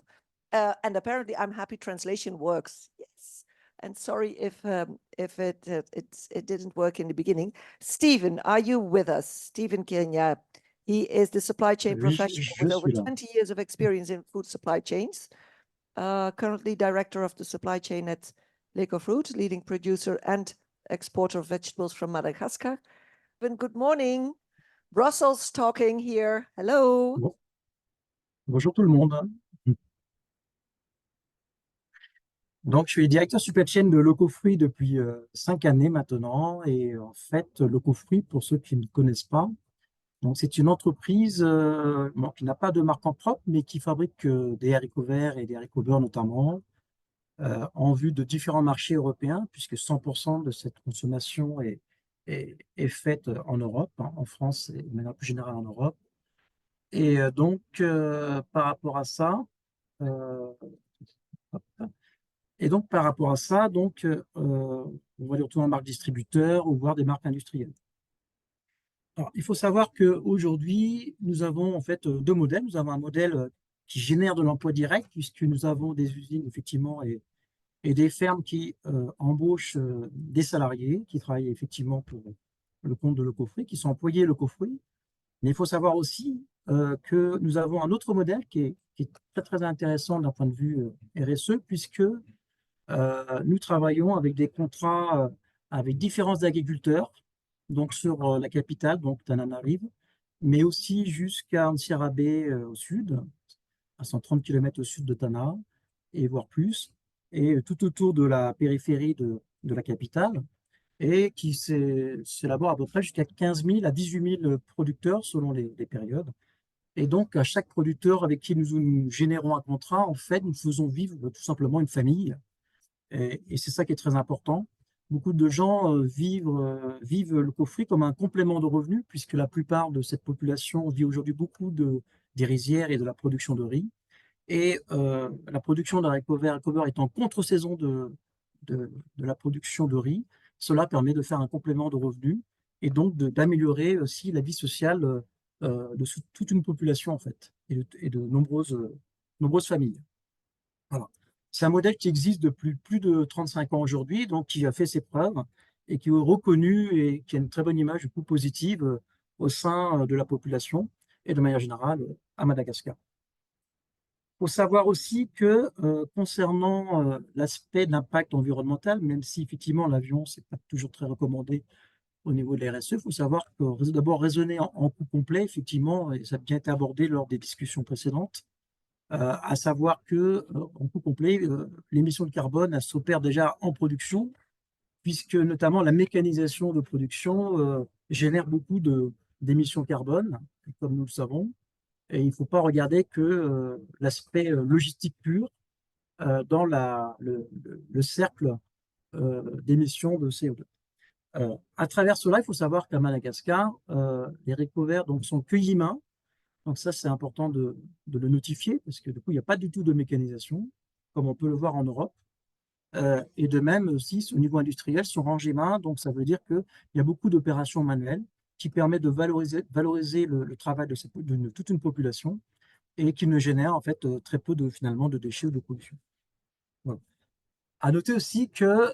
And apparently, I'm happy translation works. Yes. And sorry if it didn't work in the beginning. Stephen, are you with us? Stephen Kenya. He is the supply chain professional with over 20 years of experience in food supply chains. Currently director of the supply chain at Leco Fruit, leading producer and exporter of vegetables from Madagascar. Good morning. Brussels talking here. Hello. Bonjour tout le monde. Donc, je suis directeur supply chain de Locofruit depuis 5 années maintenant. Et en fait, Locofruit, pour ceux qui ne connaissent pas, c'est une entreprise qui n'a pas de marque en propre, mais qui fabrique des haricots verts et des haricots beurre notamment, en vue de différents marchés européens, puisque 100% de cette consommation est faite en Europe, hein, en France et de manière plus générale en Europe. Et donc, par rapport à ça, on va les retrouver en marque distributeur ou voir des marques industrielles. Alors, il faut savoir qu'aujourd'hui, nous avons en fait 2 modèles. Nous avons un modèle qui génère de l'emploi direct, puisque nous avons des usines, effectivement, et des fermes qui embauchent des salariés qui travaillent effectivement pour le compte de Locofruit, qui sont employés Locofruit. Mais il faut savoir aussi que nous avons un autre modèle qui est très, très intéressant d'un point de vue RSE, puisque nous travaillons avec des contrats avec différents agriculteurs, donc sur la capitale, donc Tananarive, mais aussi jusqu'à Antsira Bay au sud, à 130 km au sud de Tana, et voire plus, et tout autour de la périphérie de la capitale, et qui s'élabore à peu près jusqu'à 15 000 à 18 000 producteurs selon les périodes. Et donc, à chaque producteur avec qui nous générons un contrat, en fait, nous faisons vivre tout simplement une famille. Et c'est ça qui est très important. Beaucoup de gens vivent le coffret comme un complément de revenus, puisque la plupart de cette population vit aujourd'hui beaucoup des rizières et de la production de riz. Et la production d'haricots verts est en contre-saison de la production de riz. Cela permet de faire un complément de revenus et donc d'améliorer aussi la vie sociale de toute une population, en fait, et de nombreuses familles. Voilà. C'est un modèle qui existe depuis plus de 35 ans aujourd'hui, donc qui a fait ses preuves et qui est reconnu et qui a une très bonne image du coup, positive au sein de la population et de manière générale à Madagascar. Il faut savoir aussi que concernant l'aspect d'impact environnemental, même si effectivement l'avion, ce n'est pas toujours très recommandé au niveau de la RSE, il faut savoir que d'abord raisonner en coût complet, effectivement, et ça a bien été abordé lors des discussions précédentes, à savoir que en coût complet, l'émission de carbone, elle s'opère déjà en production, puisque notamment la mécanisation de production génère beaucoup d'émissions carbone, comme nous le savons. Et il ne faut pas regarder que l'aspect logistique pur dans le cercle d'émissions de CO2. À travers cela, il faut savoir qu'à Madagascar, les haricots verts sont cueillis main. Donc ça, c'est important de le notifier, parce que du coup, il n'y a pas du tout de mécanisation, comme on peut le voir en Europe. Et de même aussi, au niveau industriel, sont rangés main. Donc ça veut dire qu'il y a beaucoup d'opérations manuelles qui permettent de valoriser le travail de toute une population et qui ne génèrent en fait très peu finalement de déchets ou de pollution. Voilà. À noter aussi que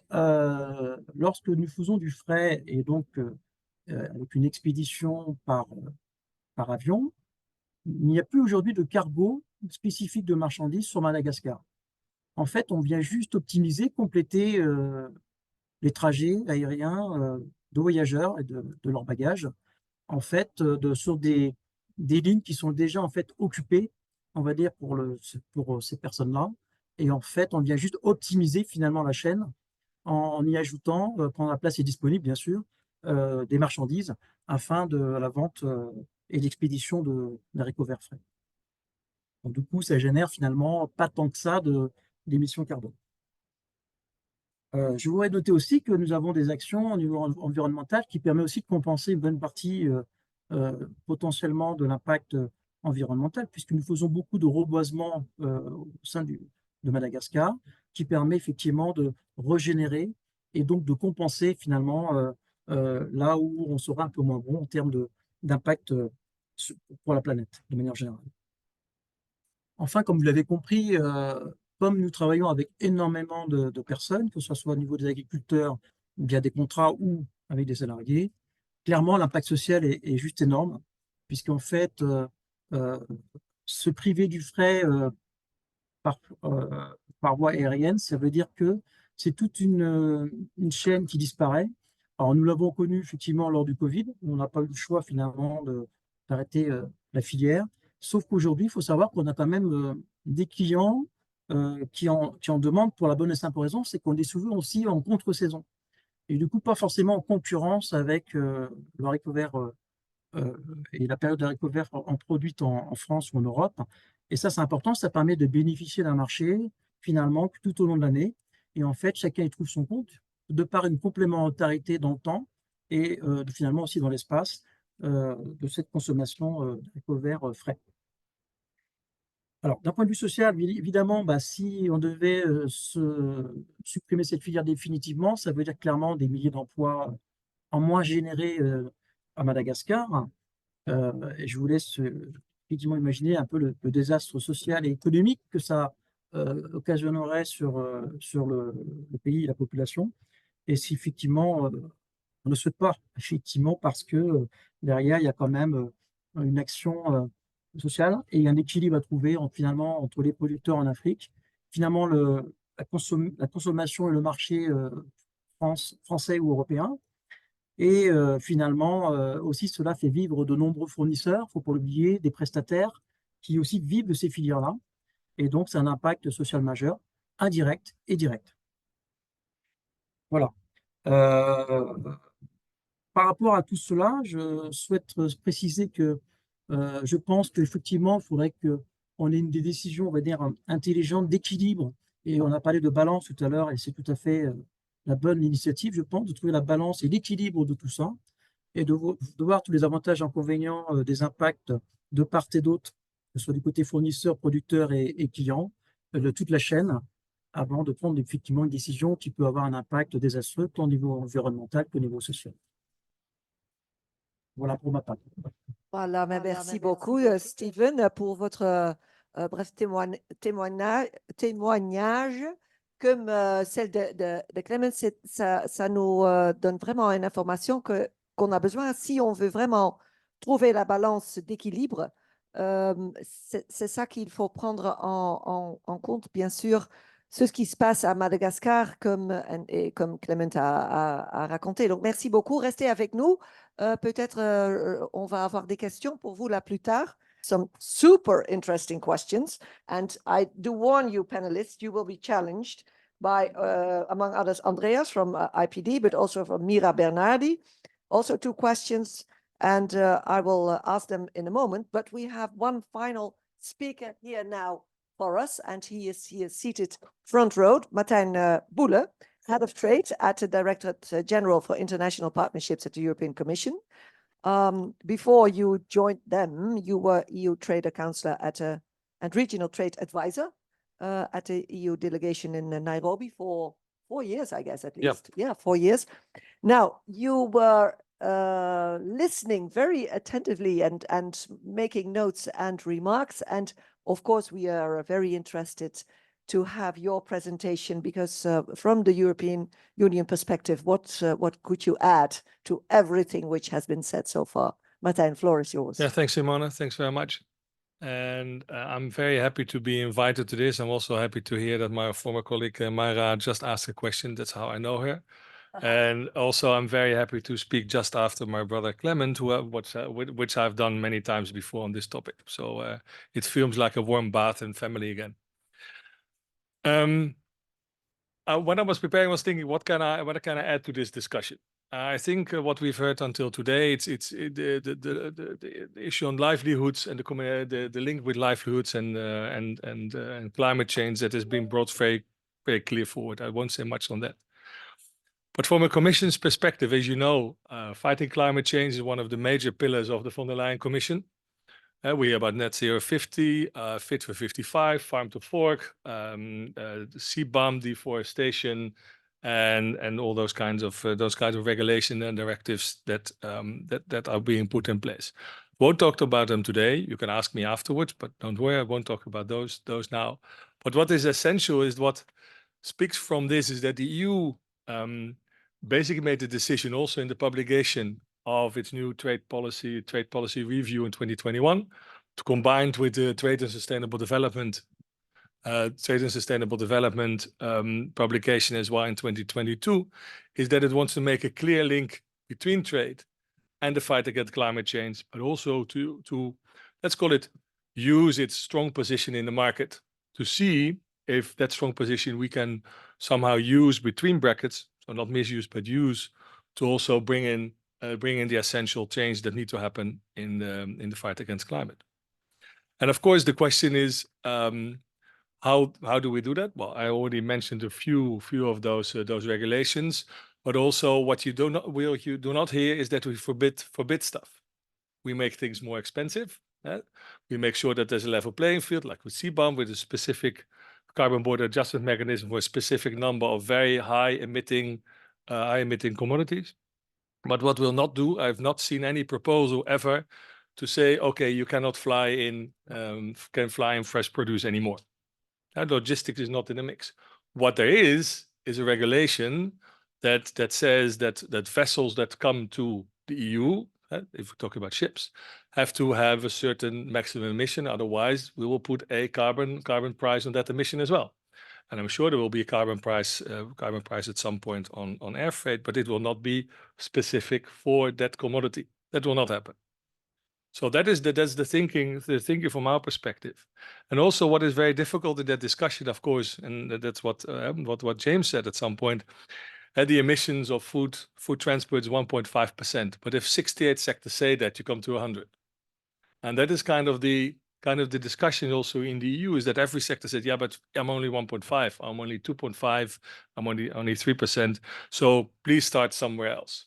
lorsque nous faisons du fret et donc avec une expédition par avion, il n'y a plus aujourd'hui de cargo spécifique de marchandises sur Madagascar. En fait, on vient juste optimiser, compléter les trajets aériens de voyageurs et de leurs bagages, en fait, sur des lignes qui sont déjà en fait occupées, on va dire, pour ces personnes-là. Et en fait, on vient juste optimiser finalement la chaîne en y ajoutant, quand la place est disponible, bien sûr, des marchandises afin de la vente et l'expédition d'haricots verts frais. Donc, du coup, ça génère finalement pas tant que ça d'émissions carbone. Je voudrais noter aussi que nous avons des actions au niveau environnemental qui permettent aussi de compenser une bonne partie potentiellement de l'impact environnemental, puisque nous faisons beaucoup de reboisement au sein de Madagascar, qui permet effectivement de régénérer et donc de compenser finalement là où on sera un peu moins bon en termes d'impact pour la planète, de manière générale. Enfin, comme vous l'avez compris, comme nous travaillons avec énormément de personnes, que ce soit au niveau des agriculteurs via des contrats ou avec des salariés, clairement, l'impact social est juste énorme, puisqu'en fait, se priver du fret par voie aérienne, ça veut dire que c'est toute une chaîne qui disparaît. Alors, nous l'avons connu effectivement lors du Covid, on n'a pas eu le choix finalement d'arrêter la filière. Sauf qu'aujourd'hui, il faut savoir qu'on a quand même des clients qui en demandent pour la bonne et simple raison, c'est qu'on est souvent aussi en contre-saison. Et du coup, pas forcément en concurrence avec le haricot vert et la période d'haricots verts en produite en France ou en Europe. Et ça, c'est important, ça permet de bénéficier d'un marché finalement tout au long de l'année. Et en fait, chacun y trouve son compte de par une complémentarité dans le temps et finalement aussi dans l'espace de cette consommation d'haricots verts frais. Alors, d'un point de vue social, évidemment, si on devait supprimer cette filière définitivement, ça veut dire clairement des milliers d'emplois en moins générés à Madagascar. Et je vous laisse effectivement imaginer un peu le désastre social et économique que ça occasionnerait sur le pays et la population. Et si effectivement, on ne souhaite pas, effectivement, parce que derrière, il y a quand même une action sociale et un équilibre à trouver finalement entre les producteurs en Afrique. Finalement, la consommation et le marché français ou européen. Et finalement, aussi, cela fait vivre de nombreux fournisseurs, il ne faut pas l'oublier, des prestataires qui aussi vivent de ces filières-là. Et donc, c'est un impact social majeur, indirect et direct. Voilà. Par rapport à tout cela, je souhaite préciser que Je pense qu'effectivement, il faudrait qu'on ait des décisions, on va dire, intelligentes, d'équilibre. Et on a parlé de balance tout à l'heure, et c'est tout à fait la bonne initiative, je pense, de trouver la balance et l'équilibre de tout ça, et de voir tous les avantages et inconvénients des impacts de part et d'autre, que ce soit du côté fournisseur, producteur et client, de toute la chaîne, avant de prendre effectivement une décision qui peut avoir un impact désastreux, tant au niveau environnemental qu'au niveau social. Voilà pour ma part. Voilà, mais merci beaucoup, Steven, pour votre bref témoignage. Comme celle de Clemens, ça nous donne vraiment une information qu'on a besoin si on veut vraiment trouver la balance d'équilibre. C'est ça qu'il faut prendre en compte, bien sûr, ce qui se passe à Madagascar, comme Clement a raconté. Donc, merci beaucoup. Restez avec nous. Peut-être on va avoir des questions pour vous là plus tard. Some super interesting questions. And I do warn you, panelists, you will be challenged by, among others, Andreas from IPD, but also from Mira Bernardi. Also 2 questions, and I will ask them in a moment. But we have one final speaker here now for us, and he is seated front row, Martijn Boelen, Head of Trade at the Directorate-General for International Partnerships at the European Commission. Before you joined them, you were EU Trade Councillor and Regional Trade Advisor at the EU delegation in Nairobi for 4 years, I guess, at least. Yeah, 4 years. Now, you were listening very attentively and making notes and remarks. And of course, we are very interested to have your presentation because from the European Union perspective, what could you add to everything which has been said so far? Martijn, floor is yours. Yeah, thanks, Simona. Thanks very much. And I'm very happy to be invited to this. I'm also happy to hear that my former colleague Mayra just asked a question. That's how I know her. And also, I'm very happy to speak just after my brother Clement, which I've done many times before on this topic. So it feels like a warm bath and family again. When I was preparing, I was thinking, what can I add to this discussion? I think what we've heard until today, it's the issue on livelihoods and the link with livelihoods and climate change that has been brought very, very clear forward. I won't say much on that. But from a Commission's perspective, as you know, fighting climate change is one of the major pillars of the von der Leyen Commission. We hear about net zero 50, fit for 55, farm to fork, sea bomb deforestation, and all those kinds of regulation and directives that are being put in place. Won't talk about them today. You can ask me afterwards, but don't worry, I won't talk about those now. But what is essential is what speaks from this is that the EU basically made the decision also in the publication of its new trade policy review in 2021, to combine with the trade and sustainable development publication as well in 2022, is that it wants to make a clear link between trade and the fight against climate change, but also to let's call it, use its strong position in the market to see if that strong position we can somehow use between brackets, so not misuse, but use to also bring in the essential change that need to happen in the fight against climate. And of course, the question is, how do we do that? Well, I already mentioned a few of those regulations, but also what you do not hear is that we forbid stuff. We make things more expensive. We make sure that there's a level playing field, like with CBAM, with a specific carbon border adjustment mechanism for a specific number of very high emitting commodities. But what we'll not do, I've not seen any proposal ever to say, okay, you cannot fly in fresh produce anymore. Logistics is not in the mix. What there is a regulation that says that vessels that come to the EU, if we're talking about ships, have to have a certain maximum emission. Otherwise, we will put a carbon price on that emission as well. And I'm sure there will be a carbon price at some point on air freight, but it will not be specific for that commodity. That will not happen. So that's the thinking from our perspective. And also what is very difficult in that discussion, of course, and that's what James said at some point, the emissions of food transport is 1.5%. But if 68 sectors say that, you come to 100. And that is kind of the discussion also in the EU, is that every sector said, yeah, but I'm only 1.5, I'm only 2.5, I'm only 3%. So please start somewhere else.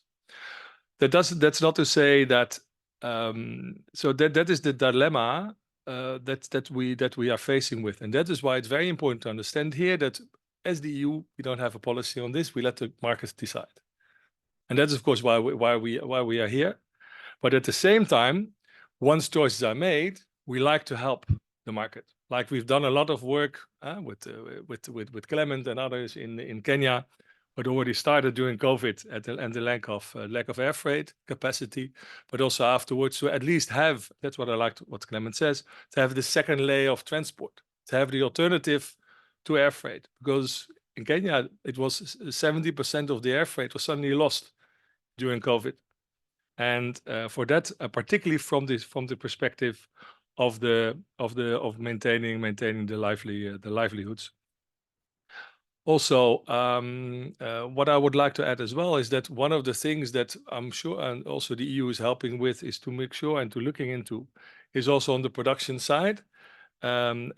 That's not to say that. So that is the dilemma that we are facing with, and that is why it's very important to understand here that as the EU, we don't have a policy on this. We let the markets decide, and that's of course why we are here. But at the same time, once choices are made, we like to help the market. Like we've done a lot of work with Clement and others in Kenya, but already started during COVID and the lack of air freight capacity, but also afterwards. So at least have, that's what I liked what Clement says, to have the second layer of transport, to have the alternative to air freight, because in Kenya it was 70% of the air freight was suddenly lost during COVID. And for that, particularly from the perspective of maintaining the livelihoods. Also, what I would like to add as well is that one of the things that I'm sure, and also the EU is helping with, is to make sure and to looking into, is also on the production side. On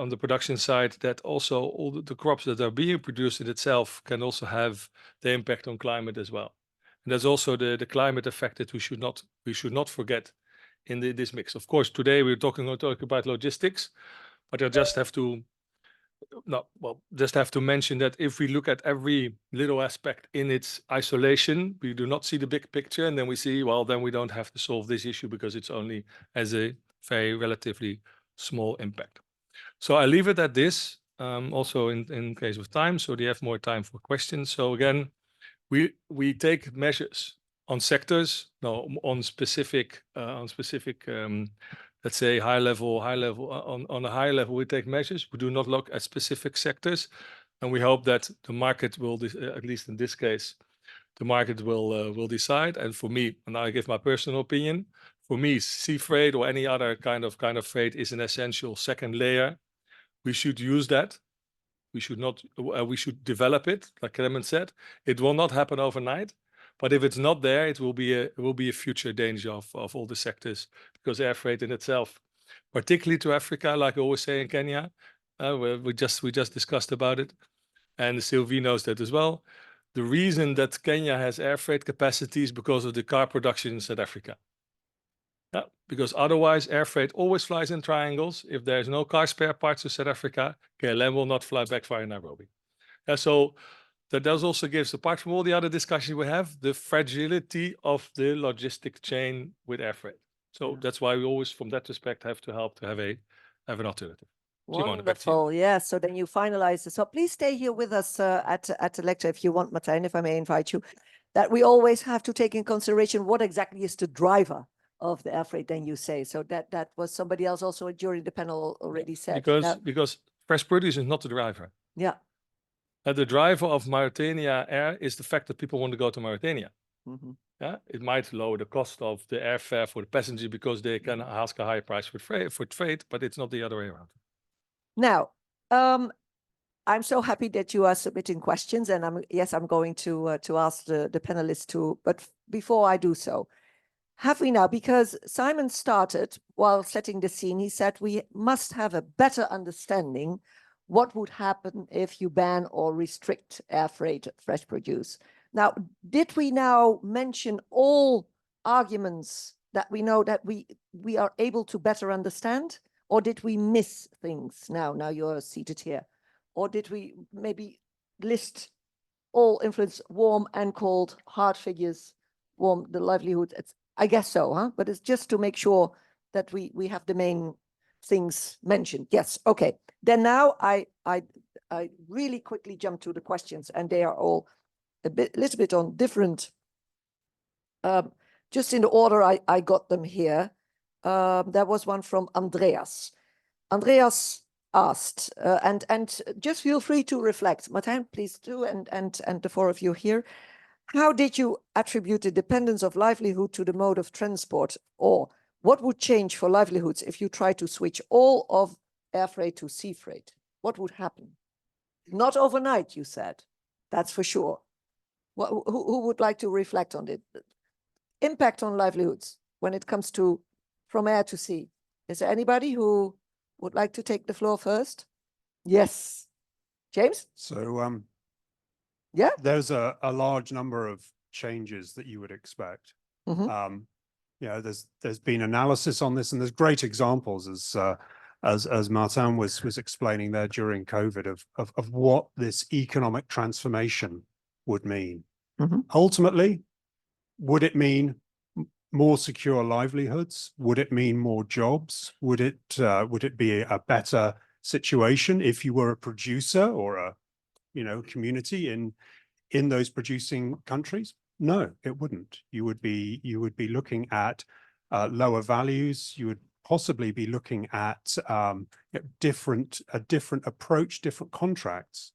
the production side, that also all the crops that are being produced in itself can also have the impact on climate as well. And there's also the climate effect that we should not forget in this mix. Of course, today we're talking about logistics, but I just have to mention that if we look at every little aspect in its isolation, we do not see the big picture, and then we see, well, then we don't have to solve this issue because it's only as a very relatively small impact. So I leave it at this, also in case of time, so they have more time for questions. So again, we take measures on sectors, on specific, let's say on a high level, we take measures. We do not look at specific sectors, and we hope that the market will, at least in this case, the market will decide. And for me, and I give my personal opinion, for me, sea freight or any other kind of freight is an essential second layer. We should use that. We should not. We should develop it, like Clement said. It will not happen overnight, but if it's not there, it will be a future danger of all the sectors, because air freight in itself, particularly to Africa, like I always say in Kenya, we just discussed about it, and Sylvie knows that as well. The reason that Kenya has air freight capacity is because of the car production in South Africa. Yeah, because otherwise air freight always flies in triangles. If there's no car spare parts to South Africa, KLM will not fly back via Nairobi. So that does also gives, apart from all the other discussions we have, the fragility of the logistic chain with air freight. So that's why we always, from that respect, have to help to have an alternative. Wonderful. Yes. So then you finalize this. So please stay here with us at the lecture if you want, Martijn, if I may invite you. That we always have to take in consideration what exactly is the driver of the air freight, then you say. So that was somebody else also during the panel already said. Because fresh produce is not the driver. Yeah. The driver of Mauritania Air is the fact that people want to go to Mauritania. Mm-hmm. Yeah, it might lower the cost of the airfare for the passenger because they can ask a higher price for freight, but it's not the other way around. Now, I'm so happy that you are submitting questions, and I'm going to ask the panelists too. But before I do so, have we now, because Simon started while setting the scene, he said we must have a better understanding what would happen if you ban or restrict air freight fresh produce. Now, did we now mention all arguments that we know that we are able to better understand, or did we miss things? Now you're seated here. Or did we maybe list all influence, warm and cold, hard figures, warm, the livelihood? I guess so, huh? But it's just to make sure that we have the main things mentioned. Yes, okay. Then now I really quickly jump to the questions, and they are all a little bit on different, just in the order I got them here. There was one from Andreas. Andreas asked, and just feel free to reflect. Martijn, please do, and the four of you here. How did you attribute the dependence of livelihood to the mode of transport? Or what would change for livelihoods if you try to switch all of air freight to sea freight? What would happen? Not overnight, you said. That's for sure. Who would like to reflect on it? Impact on livelihoods when it comes to from air to sea. Is there anybody who would like to take the floor first? Yes. James? So Yeah. there's a large number of changes that you would expect. Mhm. There's been analysis on this, and there's great examples as Martijn was explaining there during COVID of what this economic transformation would mean. Mhm. Ultimately, would it mean more secure livelihoods? Would it mean more jobs? Would it be a better situation if you were a producer or a community in those producing countries? No, it wouldn't. You would be looking at lower values. You would possibly be looking at a different approach, different contracts.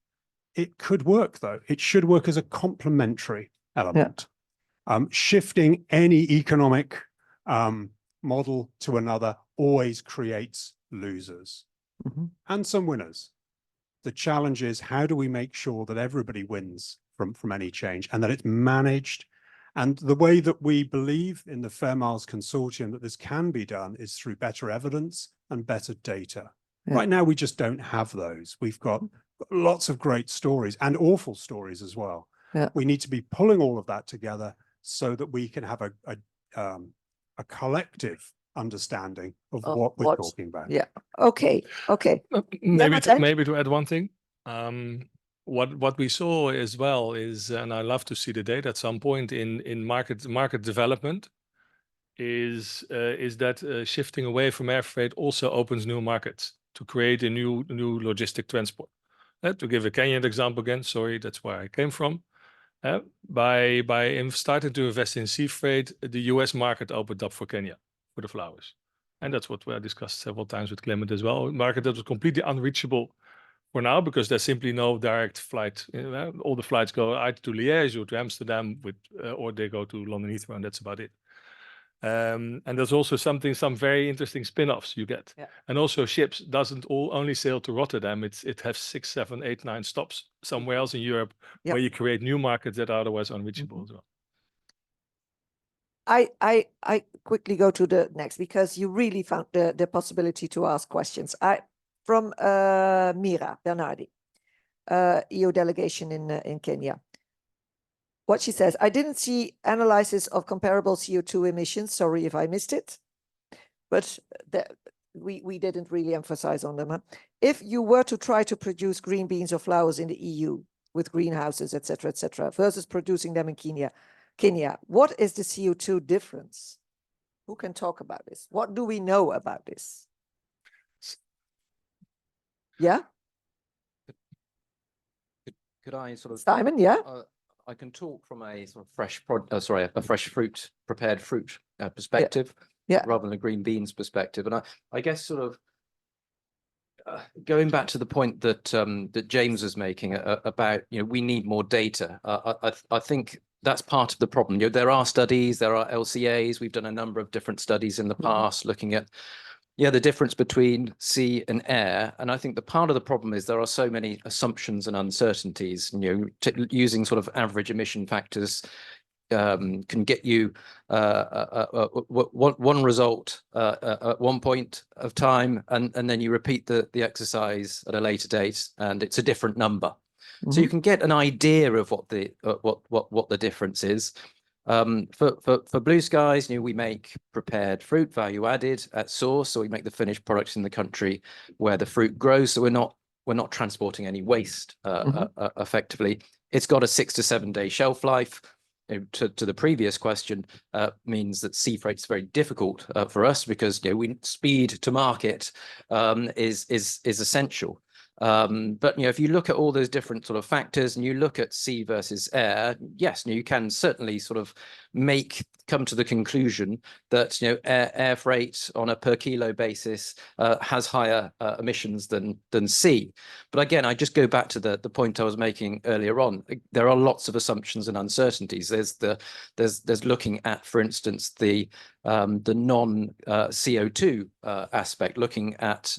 It could work though. It should work as a complementary element. Shifting any economic model to another always creates losers and some winners. The challenge is, how do we make sure that everybody wins from any change, and that it's managed? And the way that we believe in the FAIRMILES consortium that this can be done is through better evidence and better data. Right now, we just don't have those. We've got lots of great stories and awful stories as well. We need to be pulling all of that together so that we can have a collective understanding of what we're talking about. Yeah. Okay. Maybe to add one thing. What we saw as well is, and I love to see the data at some point in market development, is that shifting away from air freight also opens new markets to create a new logistic transport. To give a Kenyan example again, sorry, that's where I came from. By starting to invest in sea freight, the US market opened up for Kenya for the flowers. And that's what we discussed several times with Clement as well. A market that was completely unreachable for now because there's simply no direct flight. All the flights go either to Liège or to Amsterdam, or they go to London Heathrow, and that's about it. And there's also some very interesting spin-offs you get. And also ships doesn't only sail to Rotterdam. It has 6, 7, 8, 9 stops somewhere else in Europe where you create new markets that are otherwise unreachable as well. I quickly go to the next, because you really found the possibility to ask questions. From Mira Bernardi, EU delegation in Kenya. What she says, I didn't see analysis of comparable CO2 emissions. Sorry if I missed it, but we didn't really emphasize on them. Huh? If you were to try to produce green beans or flowers in the EU with greenhouses, etc., versus producing them in Kenya, what is the CO2 difference? Who can talk about this? What do we know about this? Yeah? Could I sort of... Simon, yeah? I can talk from a sort of prepared fruit perspective, rather than a green beans perspective. And I guess sort of going back to the point that that James was making about, we need more data. I think that's part of the problem. There are studies, there are LCAs. We've done a number of different studies in the past looking at the difference between sea and air. And I think the part of the problem is there are so many assumptions and uncertainties. Using sort of average emission factors can get you one result at one point of time, and then you repeat the exercise at a later date, and it's a different number. So you can get an idea of what the difference is. For Blue Skies, we make prepared fruit, value added at source, so we make the finished products in the country where the fruit grows. So we're not transporting any waste effectively. It's got a 6 to 7 day shelf life. To the previous question, means that sea freight's very difficult for us because speed to market is essential. But if you look at all those different sort of factors and you look at sea versus air, yes, you can certainly sort of come to the conclusion that air freight on a per kilo basis has higher emissions than sea. But again, I just go back to the point I was making earlier on. There are lots of assumptions and uncertainties. There's looking at, for instance, the non CO2 aspect, looking at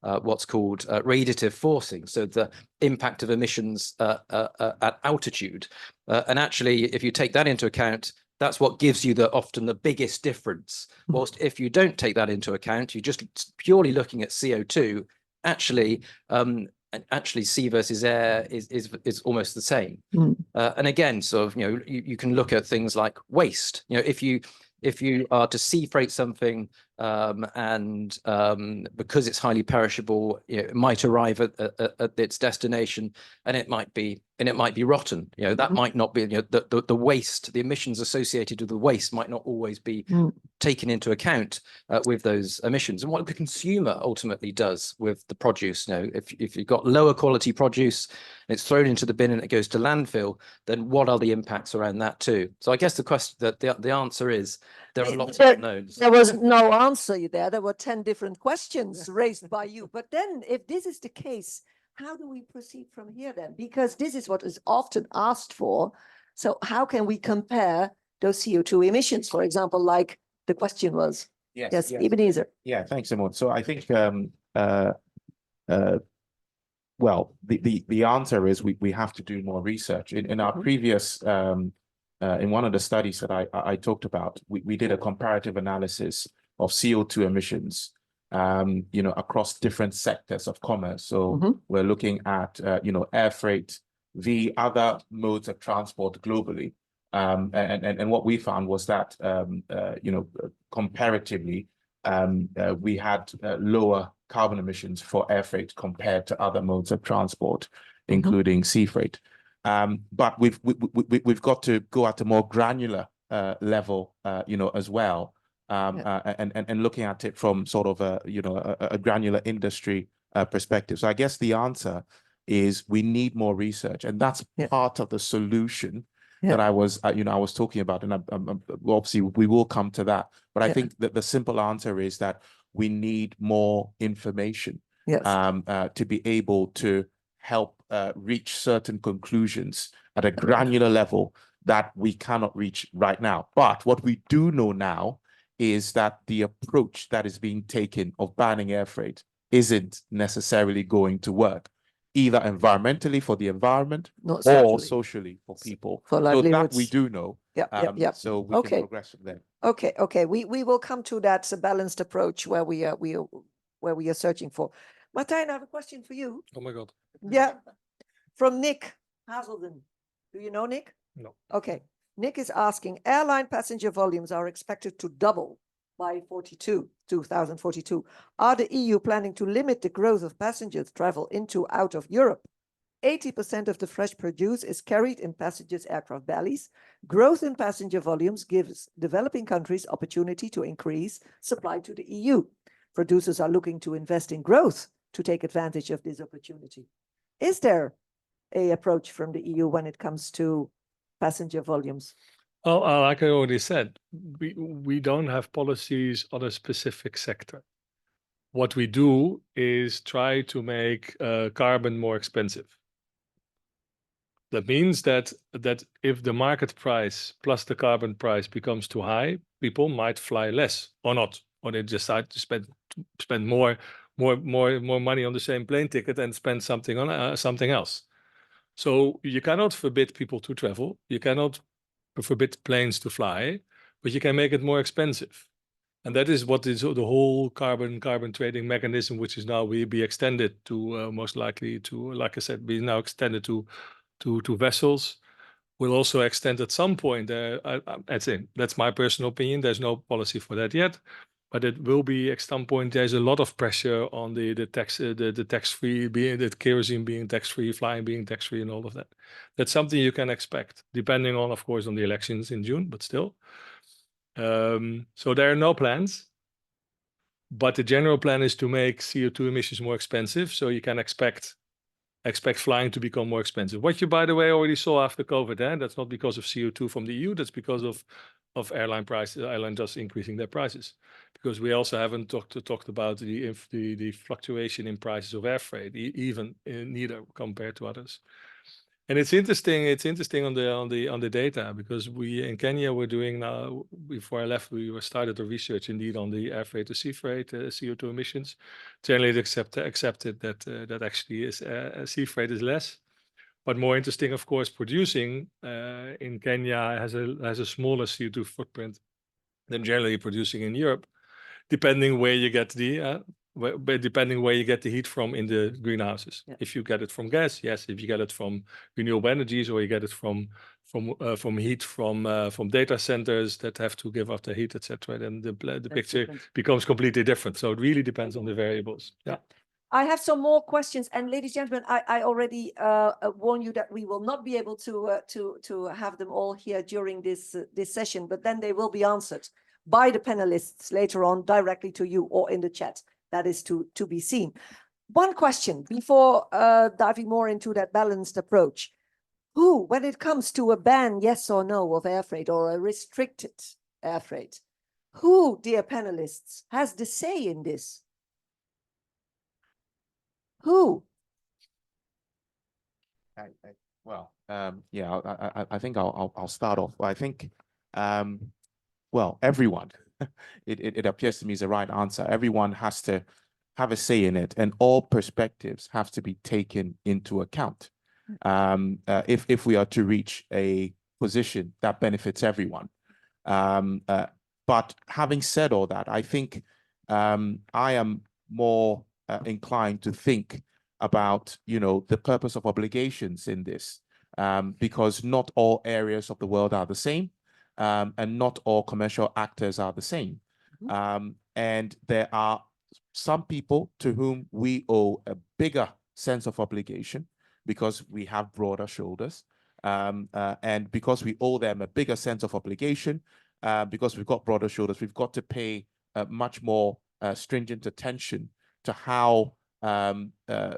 what's called radiative forcing, so the impact of emissions at altitude. And actually, if you take that into account, that's what gives you often the biggest difference. Whilst if you don't take that into account, you're just purely looking at CO2, actually sea versus air is almost the same. And again, sort of, you can look at things like waste. If you are to sea freight something and because it's highly perishable, it might arrive at its destination and it might be rotten. That might not be the waste, the emissions associated with the waste might not always be taken into account with those emissions. And what the consumer ultimately does with the produce, if you've got lower quality produce and it's thrown into the bin and it goes to landfill, then what are the impacts around that too? So I guess the question, the answer is there are lots of unknowns. There was no answer there. There were 10 different questions raised by you. But then if this is the case, how do we proceed from here then? Because this is what is often asked for. So how can we compare those CO2 emissions, for example, like the question was? Yes, Ebenezer. Yeah, thanks, Simone. So I think, well, the answer is we have to do more research. In our previous, in one of the studies that I talked about, we did a comparative analysis of CO2 emissions, across different sectors of commerce. So we're looking at, air freight, the other modes of transport globally. And what we found was that, comparatively, we had lower carbon emissions for air freight compared to other modes of transport, including sea freight. But we've got to go at a more granular level, as well, and looking at it from sort of a granular industry perspective. So I guess the answer is we need more research, and that's part of the solution that I was talking about. And obviously we will come to that. But I think that the simple answer is that we need more information to be able to help reach certain conclusions at a granular level that we cannot reach right now. But what we do know now is that the approach that is being taken of banning air freight isn't necessarily going to work, either environmentally for the environment or socially for people. So that we do know. So we can progress from there. Okay. We will come to that balanced approach where we are searching for. Martijn, I have a question for you. Oh my God. Yeah, from Nick Hazelden. Do you know Nick? No. Okay. Nick is asking, airline passenger volumes are expected to double by 2042. Are the EU planning to limit the growth of passengers travel out of Europe? 80% of the fresh produce is carried in passengers' aircraft bellies. Growth in passenger volumes gives developing countries opportunity to increase supply to the EU. Producers are looking to invest in growth to take advantage of this opportunity. Is there an approach from the EU when it comes to passenger volumes? Well, like I already said, we don't have policies on a specific sector. What we do is try to make carbon more expensive. That means that if the market price plus the carbon price becomes too high, people might fly less or not, or they decide to spend more money on the same plane ticket and spend something on something else. So you cannot forbid people to travel. You cannot forbid planes to fly, but you can make it more expensive. And that is what is the whole carbon trading mechanism, which is now will be extended to most likely to, like I said, be now extended to vessels. Will also extend at some point. I think that's my personal opinion. There's no policy for that yet, but it will be at some point. There's a lot of pressure on the tax-free, being the kerosene being tax-free, flying being tax-free, and all of that. That's something you can expect, depending on, of course, on the elections in June, but still. So there are no plans, but the general plan is to make CO2 emissions more expensive. So you can expect flying to become more expensive. What you, by the way, already saw after COVID, that's not because of CO2 from the EU, that's because of airline prices, airline just increasing their prices. Because we also haven't talked about the fluctuation in prices of air freight, even neither compared to others. And it's interesting on the data, because we in Kenya were doing now, before I left, we started the research indeed on the air freight to sea freight CO2 emissions. Generally accepted that actually is sea freight is less. But more interesting, of course, producing in Kenya has a smaller CO2 footprint than generally producing in Europe, depending where you get the heat from in the greenhouses. Yeah. If you get it from gas, yes. If you get it from renewable energies, or you get it from heat from data centers that have to give up the heat, etc., then the picture different. becomes completely different. So it really depends on the variables. Yeah. I have some more questions, and ladies and gentlemen, I already warn you that we will not be able to have them all here during this session, but then they will be answered by the panelists later on directly to you or in the chat. That is to be seen. One question before diving more into that balanced approach: who, when it comes to a ban, yes or no, of air freight or a restricted air freight, who, dear panelists, has the say in this? Who? I think I'll start off. I think, well, everyone. It appears to me is the right answer. Everyone has to have a say in it, and all perspectives have to be taken into account. If we are to reach a position that benefits everyone. But having said all that, I think I am more inclined to think about, the purpose of obligations in this, because not all areas of the world are the same, and not all commercial actors are the same. And there are some people to whom we owe a bigger sense of obligation because we have broader shoulders, and because we owe them a bigger sense of obligation, because we've got broader shoulders, we've got to pay much more stringent attention to how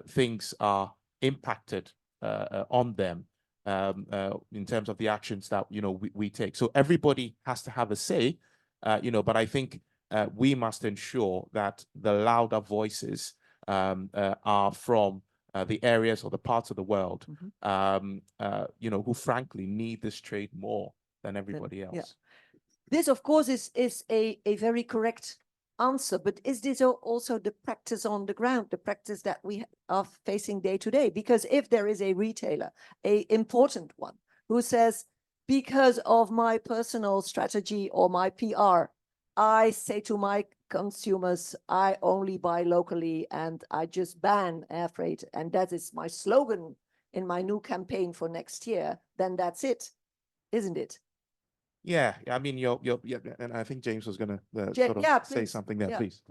things are impacted on them in terms of the actions that we take. So everybody has to have a say, but I think we must ensure that the louder voices are from the areas or the parts of the world, who frankly need this trade more than everybody else. Yeah. This, of course, is a very correct answer, but is this also the practice on the ground, the practice that we are facing day to day? Because if there is a retailer, a important one, who says, because of my personal strategy or my PR, I say to my consumers, I only buy locally and I just ban air freight, and that is my slogan in my new campaign for next year, then that's it, isn't it? Yeah, I mean, and I think James was going to say something there, please.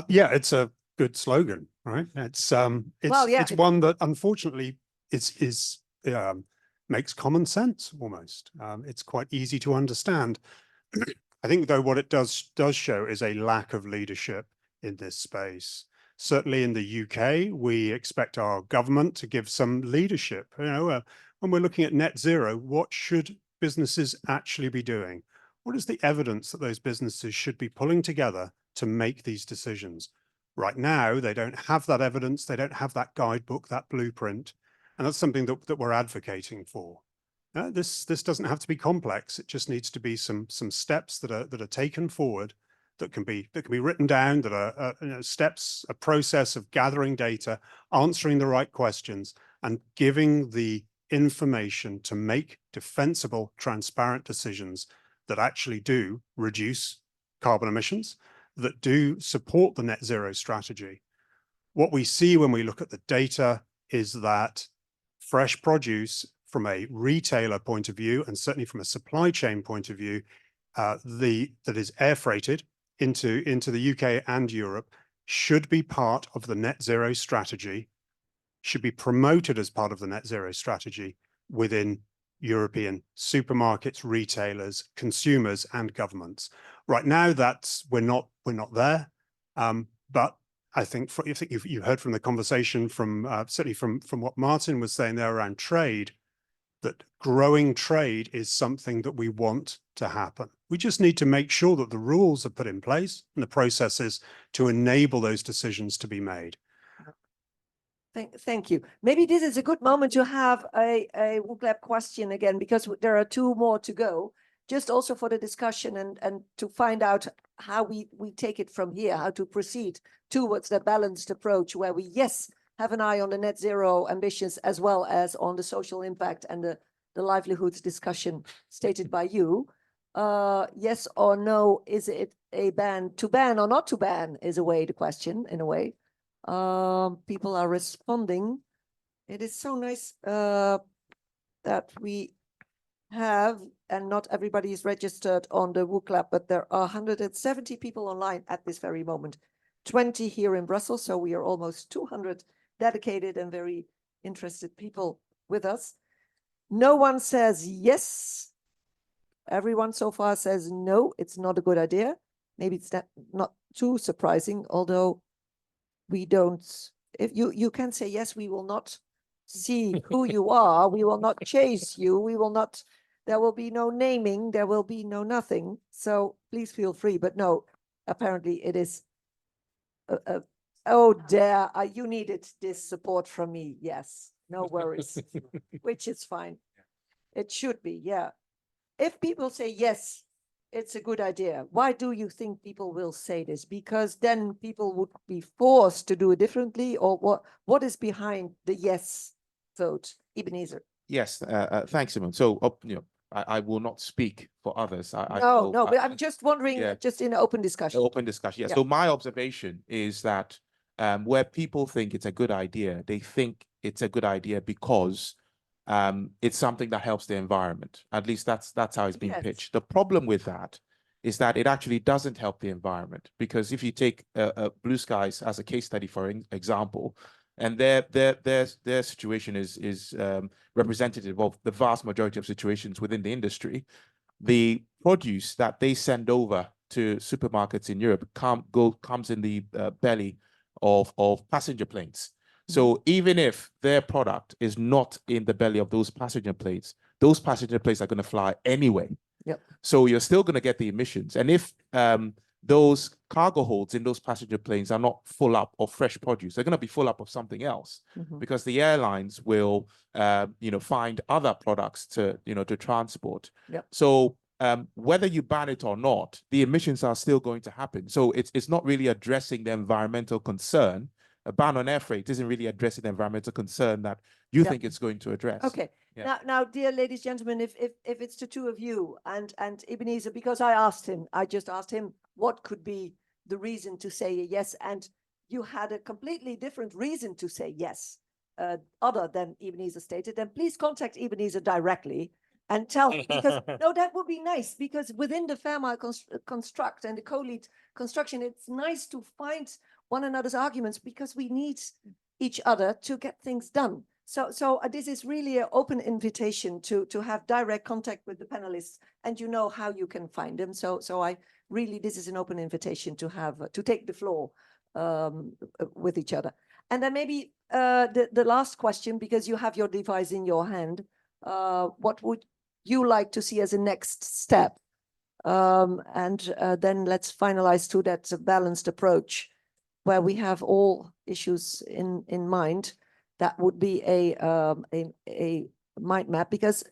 Yeah, it's a good slogan, right? It's one that unfortunately makes common sense almost. It's quite easy to understand. I think, though, what it does show is a lack of leadership in this space. Certainly in the UK, we expect our government to give some leadership. When we're looking at net zero, what should businesses actually be doing? What is the evidence that those businesses should be pulling together to make these decisions? Right now, they don't have that evidence. They don't have that guidebook, that blueprint. And that's something that we're advocating for. This doesn't have to be complex. It just needs to be some steps that are taken forward, that can be written down, that are steps, a process of gathering data, answering the right questions, and giving the information to make defensible, transparent decisions that actually do reduce carbon emissions, that do support the net zero strategy. What we see when we look at the data is that fresh produce, from a retailer point of view, and certainly from a supply chain point of view, that is air freighted into the UK and Europe, should be part of the net zero strategy, should be promoted as part of the net zero strategy within European supermarkets, retailers, consumers, and governments. Right now, we're not there, but I think you heard from the conversation certainly from what Martijn was saying there around trade, that growing trade is something that we want to happen. We just need to make sure that the rules are put in place and the processes to enable those decisions to be made. Thank you. Maybe this is a good moment to have a WookLab question again, because there are two more to go, just also for the discussion and to find out how we take it from here, how to proceed towards the balanced approach where we, yes, have an eye on the net zero ambitions as well as on the social impact and the livelihoods discussion stated by you. Yes or no, is it a ban? To ban or not to ban is the question, in a way. People are responding. It is so nice that we have, and not everybody is registered on the WooClap, but there are 170 people online at this very moment, 20 here in Brussels, so we are almost 200 dedicated and very interested people with us. No one says yes. Everyone so far says no, it's not a good idea. Maybe it's not too surprising, although we don't, if you can say yes, we will not see who you are, we will not chase you, we will not, there will be no naming, there will be no nothing. So please feel free, but no, apparently it is, oh dear, you needed this support from me, yes, no worries, which is fine. It should be, yeah. If people say yes, it's a good idea. Why do you think people will say this? Because then people would be forced to do it differently, or what is behind the yes vote? Ebenezer. Yes, thanks, Simon. So, I will not speak for others. No, but I'm just wondering, just in an open discussion. Open discussion, yeah. So my observation is that where people think it's a good idea, they think it's a good idea because it's something that helps the environment. At least that's how it's being pitched. The problem with that is that it actually doesn't help the environment, because if you take Blue Skies as a case study, for example, and their situation is representative of the vast majority of situations within the industry. The produce that they send over to supermarkets in Europe comes in the belly of passenger planes. So even if their product is not in the belly of those passenger planes are going to fly anyway. Yep. So you're still going to get the emissions. And if those cargo holds in those passenger planes are not full up of fresh produce, they're going to be full up of something else, because the airlines will, find other products to transport. Yep. So whether you ban it or not, the emissions are still going to happen. So it's not really addressing the environmental concern. A ban on air freight isn't really addressing the environmental concern that you think it's going to address. Okay. Yeah. Now, dear ladies, gentlemen, if it's the two of you and Ebenezer, because I just asked him what could be the reason to say yes, and you had a completely different reason to say yes, other than Ebenezer stated, then please contact Ebenezer directly and tell, because no, that would be nice, because within the FAIRMILE construct and the co-lead construction, it's nice to find one another's arguments, because we need each other to get things done. So this is really an open invitation to have direct contact with the panelists, and you know how you can find them. So this is an open invitation to have to take the floor with each other. And then maybe the last question, because you have your device in your hand, what would you like to see as a next step? And then let's finalize to that balanced approach where we have all issues in mind. That would be a mind map, because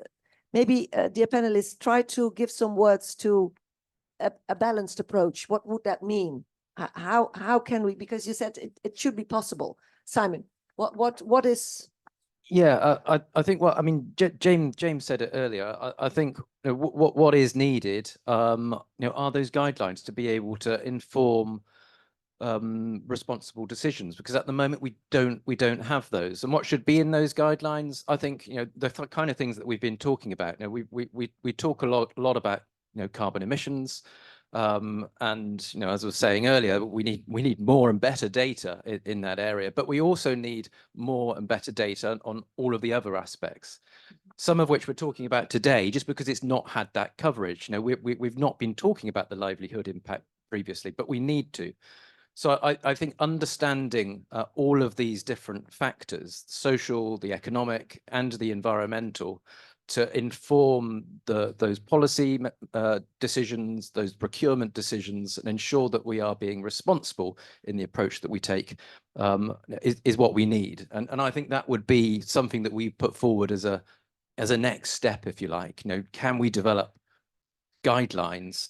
maybe, dear panelists, try to give some words to a balanced approach. What would that mean? How can we, because you said it should be possible. Simon, what is? Yeah, I think James said it earlier. I think what is needed, are those guidelines to be able to inform responsible decisions, because at the moment we don't have those. And what should be in those guidelines, I think, the kind of things that we've been talking about. We talk a lot about carbon emissions, and as I was saying earlier, we need more and better data in that area, but we also need more and better data on all of the other aspects, some of which we're talking about today just because it's not had that coverage. We've not been talking about the livelihood impact previously, but we need to. So I think understanding all of these different factors, social, the economic, and the environmental, to inform those policy decisions, those procurement decisions, and ensure that we are being responsible in the approach that we take, is what we need. And I think that would be something that we put forward as a next step, if you like. Can we develop guidelines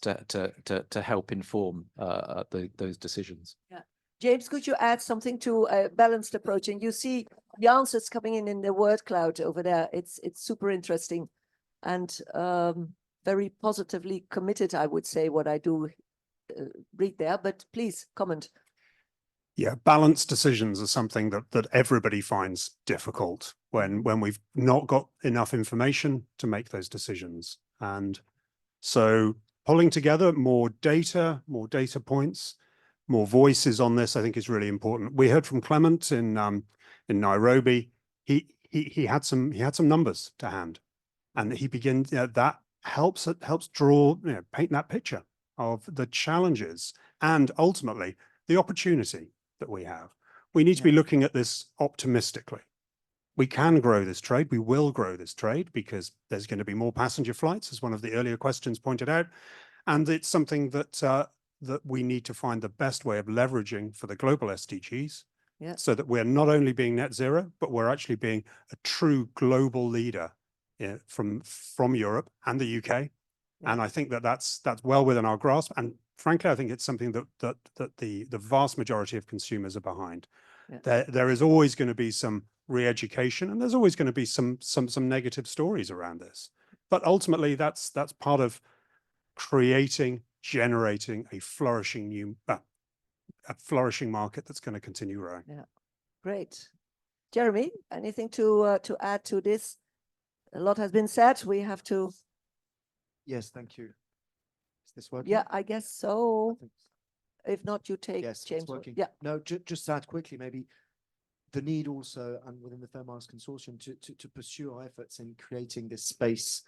to help inform those decisions? Yeah, James, could you add something to a balanced approach? And you see the answers coming in the word cloud over there. It's super interesting and very positively committed, I would say, what I do read there. But please comment. Yeah, balanced decisions are something that everybody finds difficult when we've not got enough information to make those decisions. And so pulling together more data points, more voices on this, I think is really important. We heard from Clement in Nairobi. He had some numbers to hand, and he begins that helps draw, paint that picture of the challenges and ultimately the opportunity that we have. We need to be looking at this optimistically. We can grow this trade. We will grow this trade because there's going to be more passenger flights, as one of the earlier questions pointed out. And it's something that we need to find the best way of leveraging for the global SDGs, so that we're not only being net zero, but we're actually being a true global leader from Europe and the UK. And I think that's well within our grasp. And frankly, I think it's something that the vast majority of consumers are behind. There is always going to be some re-education, and there's always going to be some negative stories around this. But ultimately, that's part of generating a flourishing market that's going to continue growing. Yeah, great. Jeremy, anything to add to this? A lot has been said. We have to. Yes, thank you. Is this working? Yeah, I guess so. If not, you take Yes, James. it's working. Yeah. No, just to add quickly, maybe the need also, and within the FAIRMILES consortium, to pursue our efforts in creating this space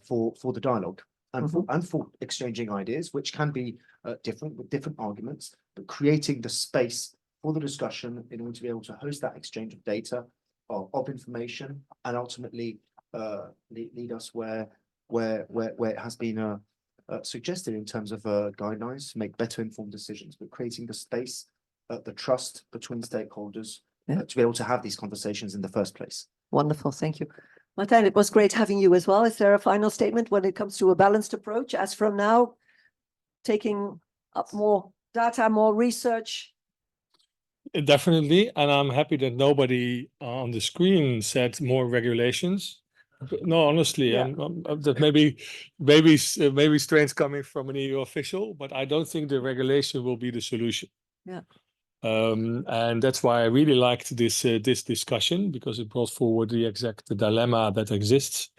for the dialogue and for exchanging ideas, which can be different with different arguments, but creating the space for the discussion in order to be able to host that exchange of data, of information, and ultimately lead us where it has been suggested in terms of guidelines to make better informed decisions, but creating the space, the trust between stakeholders to be able to have these conversations in the first place. Wonderful, thank you. Martijn, it was great having you as well. Is there a final statement when it comes to a balanced approach as from now, taking up more data, more research? Definitely, and I'm happy that nobody on the screen said more regulations. No, honestly, that maybe strange coming from an EU official, but I don't think the regulation will be the solution. Yeah. And that's why I really liked this discussion, because it brought forward the exact dilemma that exists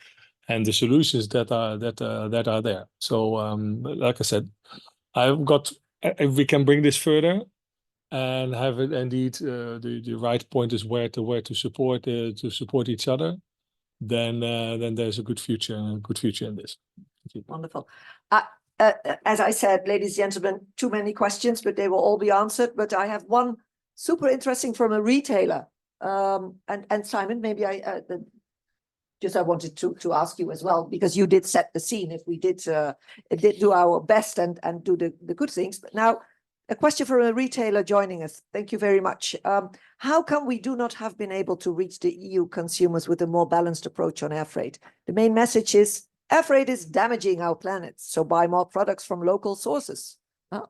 and the solutions that are there. So, like I said, if we can bring this further and have it indeed the right point is where to support each other, then there's a good future in this. Wonderful. As I said, ladies and gentlemen, too many questions, but they will all be answered. But I have one super interesting from a retailer. And Simon, maybe I wanted to ask you as well, because you did set the scene. If we did do our best and do the good things. But now, a question from a retailer joining us. Thank you very much. How come we do not have been able to reach the EU consumers with a more balanced approach on air freight? The main message is air freight is damaging our planet, so buy more products from local sources.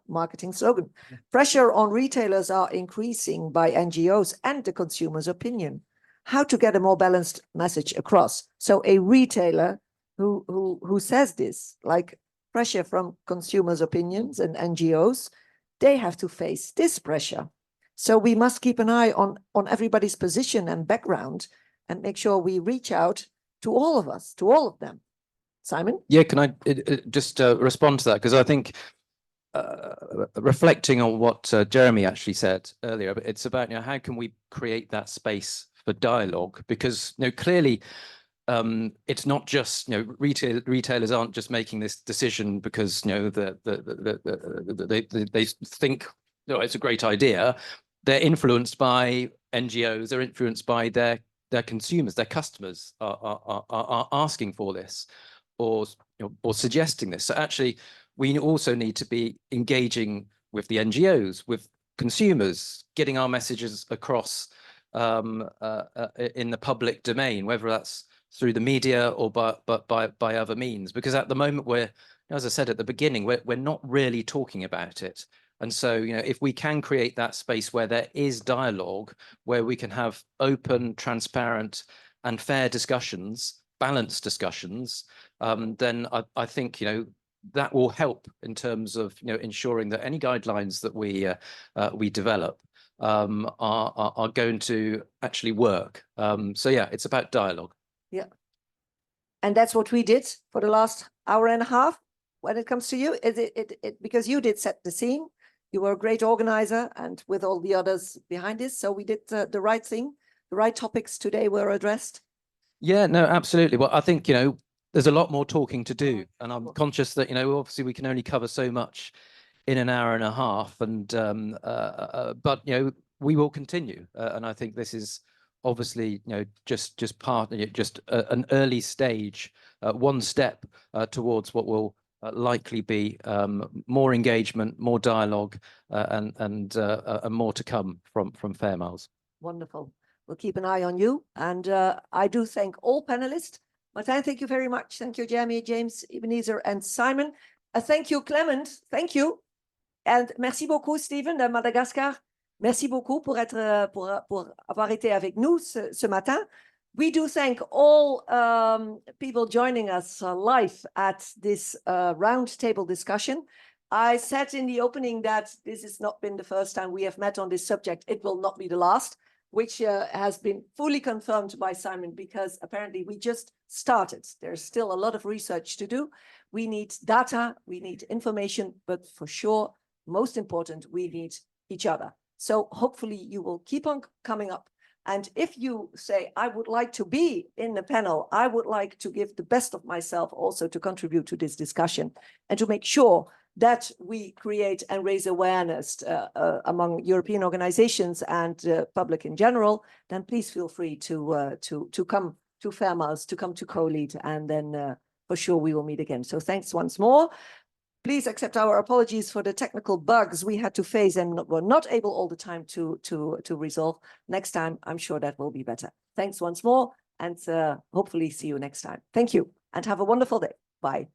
Marketing slogan. Pressure on retailers are increasing by NGOs and the consumer's opinion. How to get a more balanced message across? So a retailer who says this, like pressure from consumers' opinions and NGOs, they have to face this pressure. So we must keep an eye on everybody's position and background and make sure we reach out to all of us, to all of them. Simon? Yeah, can I just respond to that? Because I think reflecting on what Jeremy actually said earlier, but it's about, how can we create that space for dialogue? Because clearly it's not just retailers aren't just making this decision because they think it's a great idea. They're influenced by NGOs. They're influenced by their consumers. Their customers are asking for this or suggesting this. So actually, we also need to be engaging with the NGOs, with consumers, getting our messages across in the public domain, whether that's through the media or by other means. Because at the moment, as I said at the beginning, we're not really talking about it. And so, you know, if we can create that space where there is dialogue, where we can have open, transparent and fair discussions, balanced discussions, then I think, you know, that will help in terms of, you know, ensuring that any guidelines that we develop are going to actually work. So yeah, it's about dialogue. Yeah. And that's what we did for the last hour and a half. When it comes to you, because you did set the scene, you were a great organizer, and with all the others behind this, so we did the right thing. The right topics today were addressed. Yeah, no, absolutely. Well, I think, you know, there's a lot more talking to do, and I'm conscious that, you know, obviously we can only cover so much in an hour and a half, and but you know, we will continue, and I think this is obviously, you know, just part, just an early stage, one step towards what will likely be more engagement, more dialogue, and more to come from FAIRMILES. Wonderful. We'll keep an eye on you, and I do thank all panelists. Martijn, thank you very much. Thank you, Jeremy, James, Ebenezer, and Simon. Thank you, Clement. Thank you. And merci beaucoup, Stephen de Madagascar. Merci beaucoup pour avoir été avec nous ce matin. We do thank all people joining us live at this roundtable discussion. I said in the opening that this has not been the first time we have met on this subject. It will not be the last, which has been fully confirmed by Simon, because apparently we just started. There's still a lot of research to do. We need data, we need information, but for sure, most important, we need each other. So hopefully you will keep on coming up. And if you say, I would like to be in the panel, I would like to give the best of myself also to contribute to this discussion and to make sure that we create and raise awareness among European organizations and public in general, then please feel free to come to FAIRMILES, to come to co-lead, and then for sure we will meet again. So thanks once more. Please accept our apologies for the technical bugs we had to face and were not able all the time to resolve. Next time, I'm sure that will be better. Thanks once more, and hopefully see you next time. Thank you, and have a wonderful day. Bye.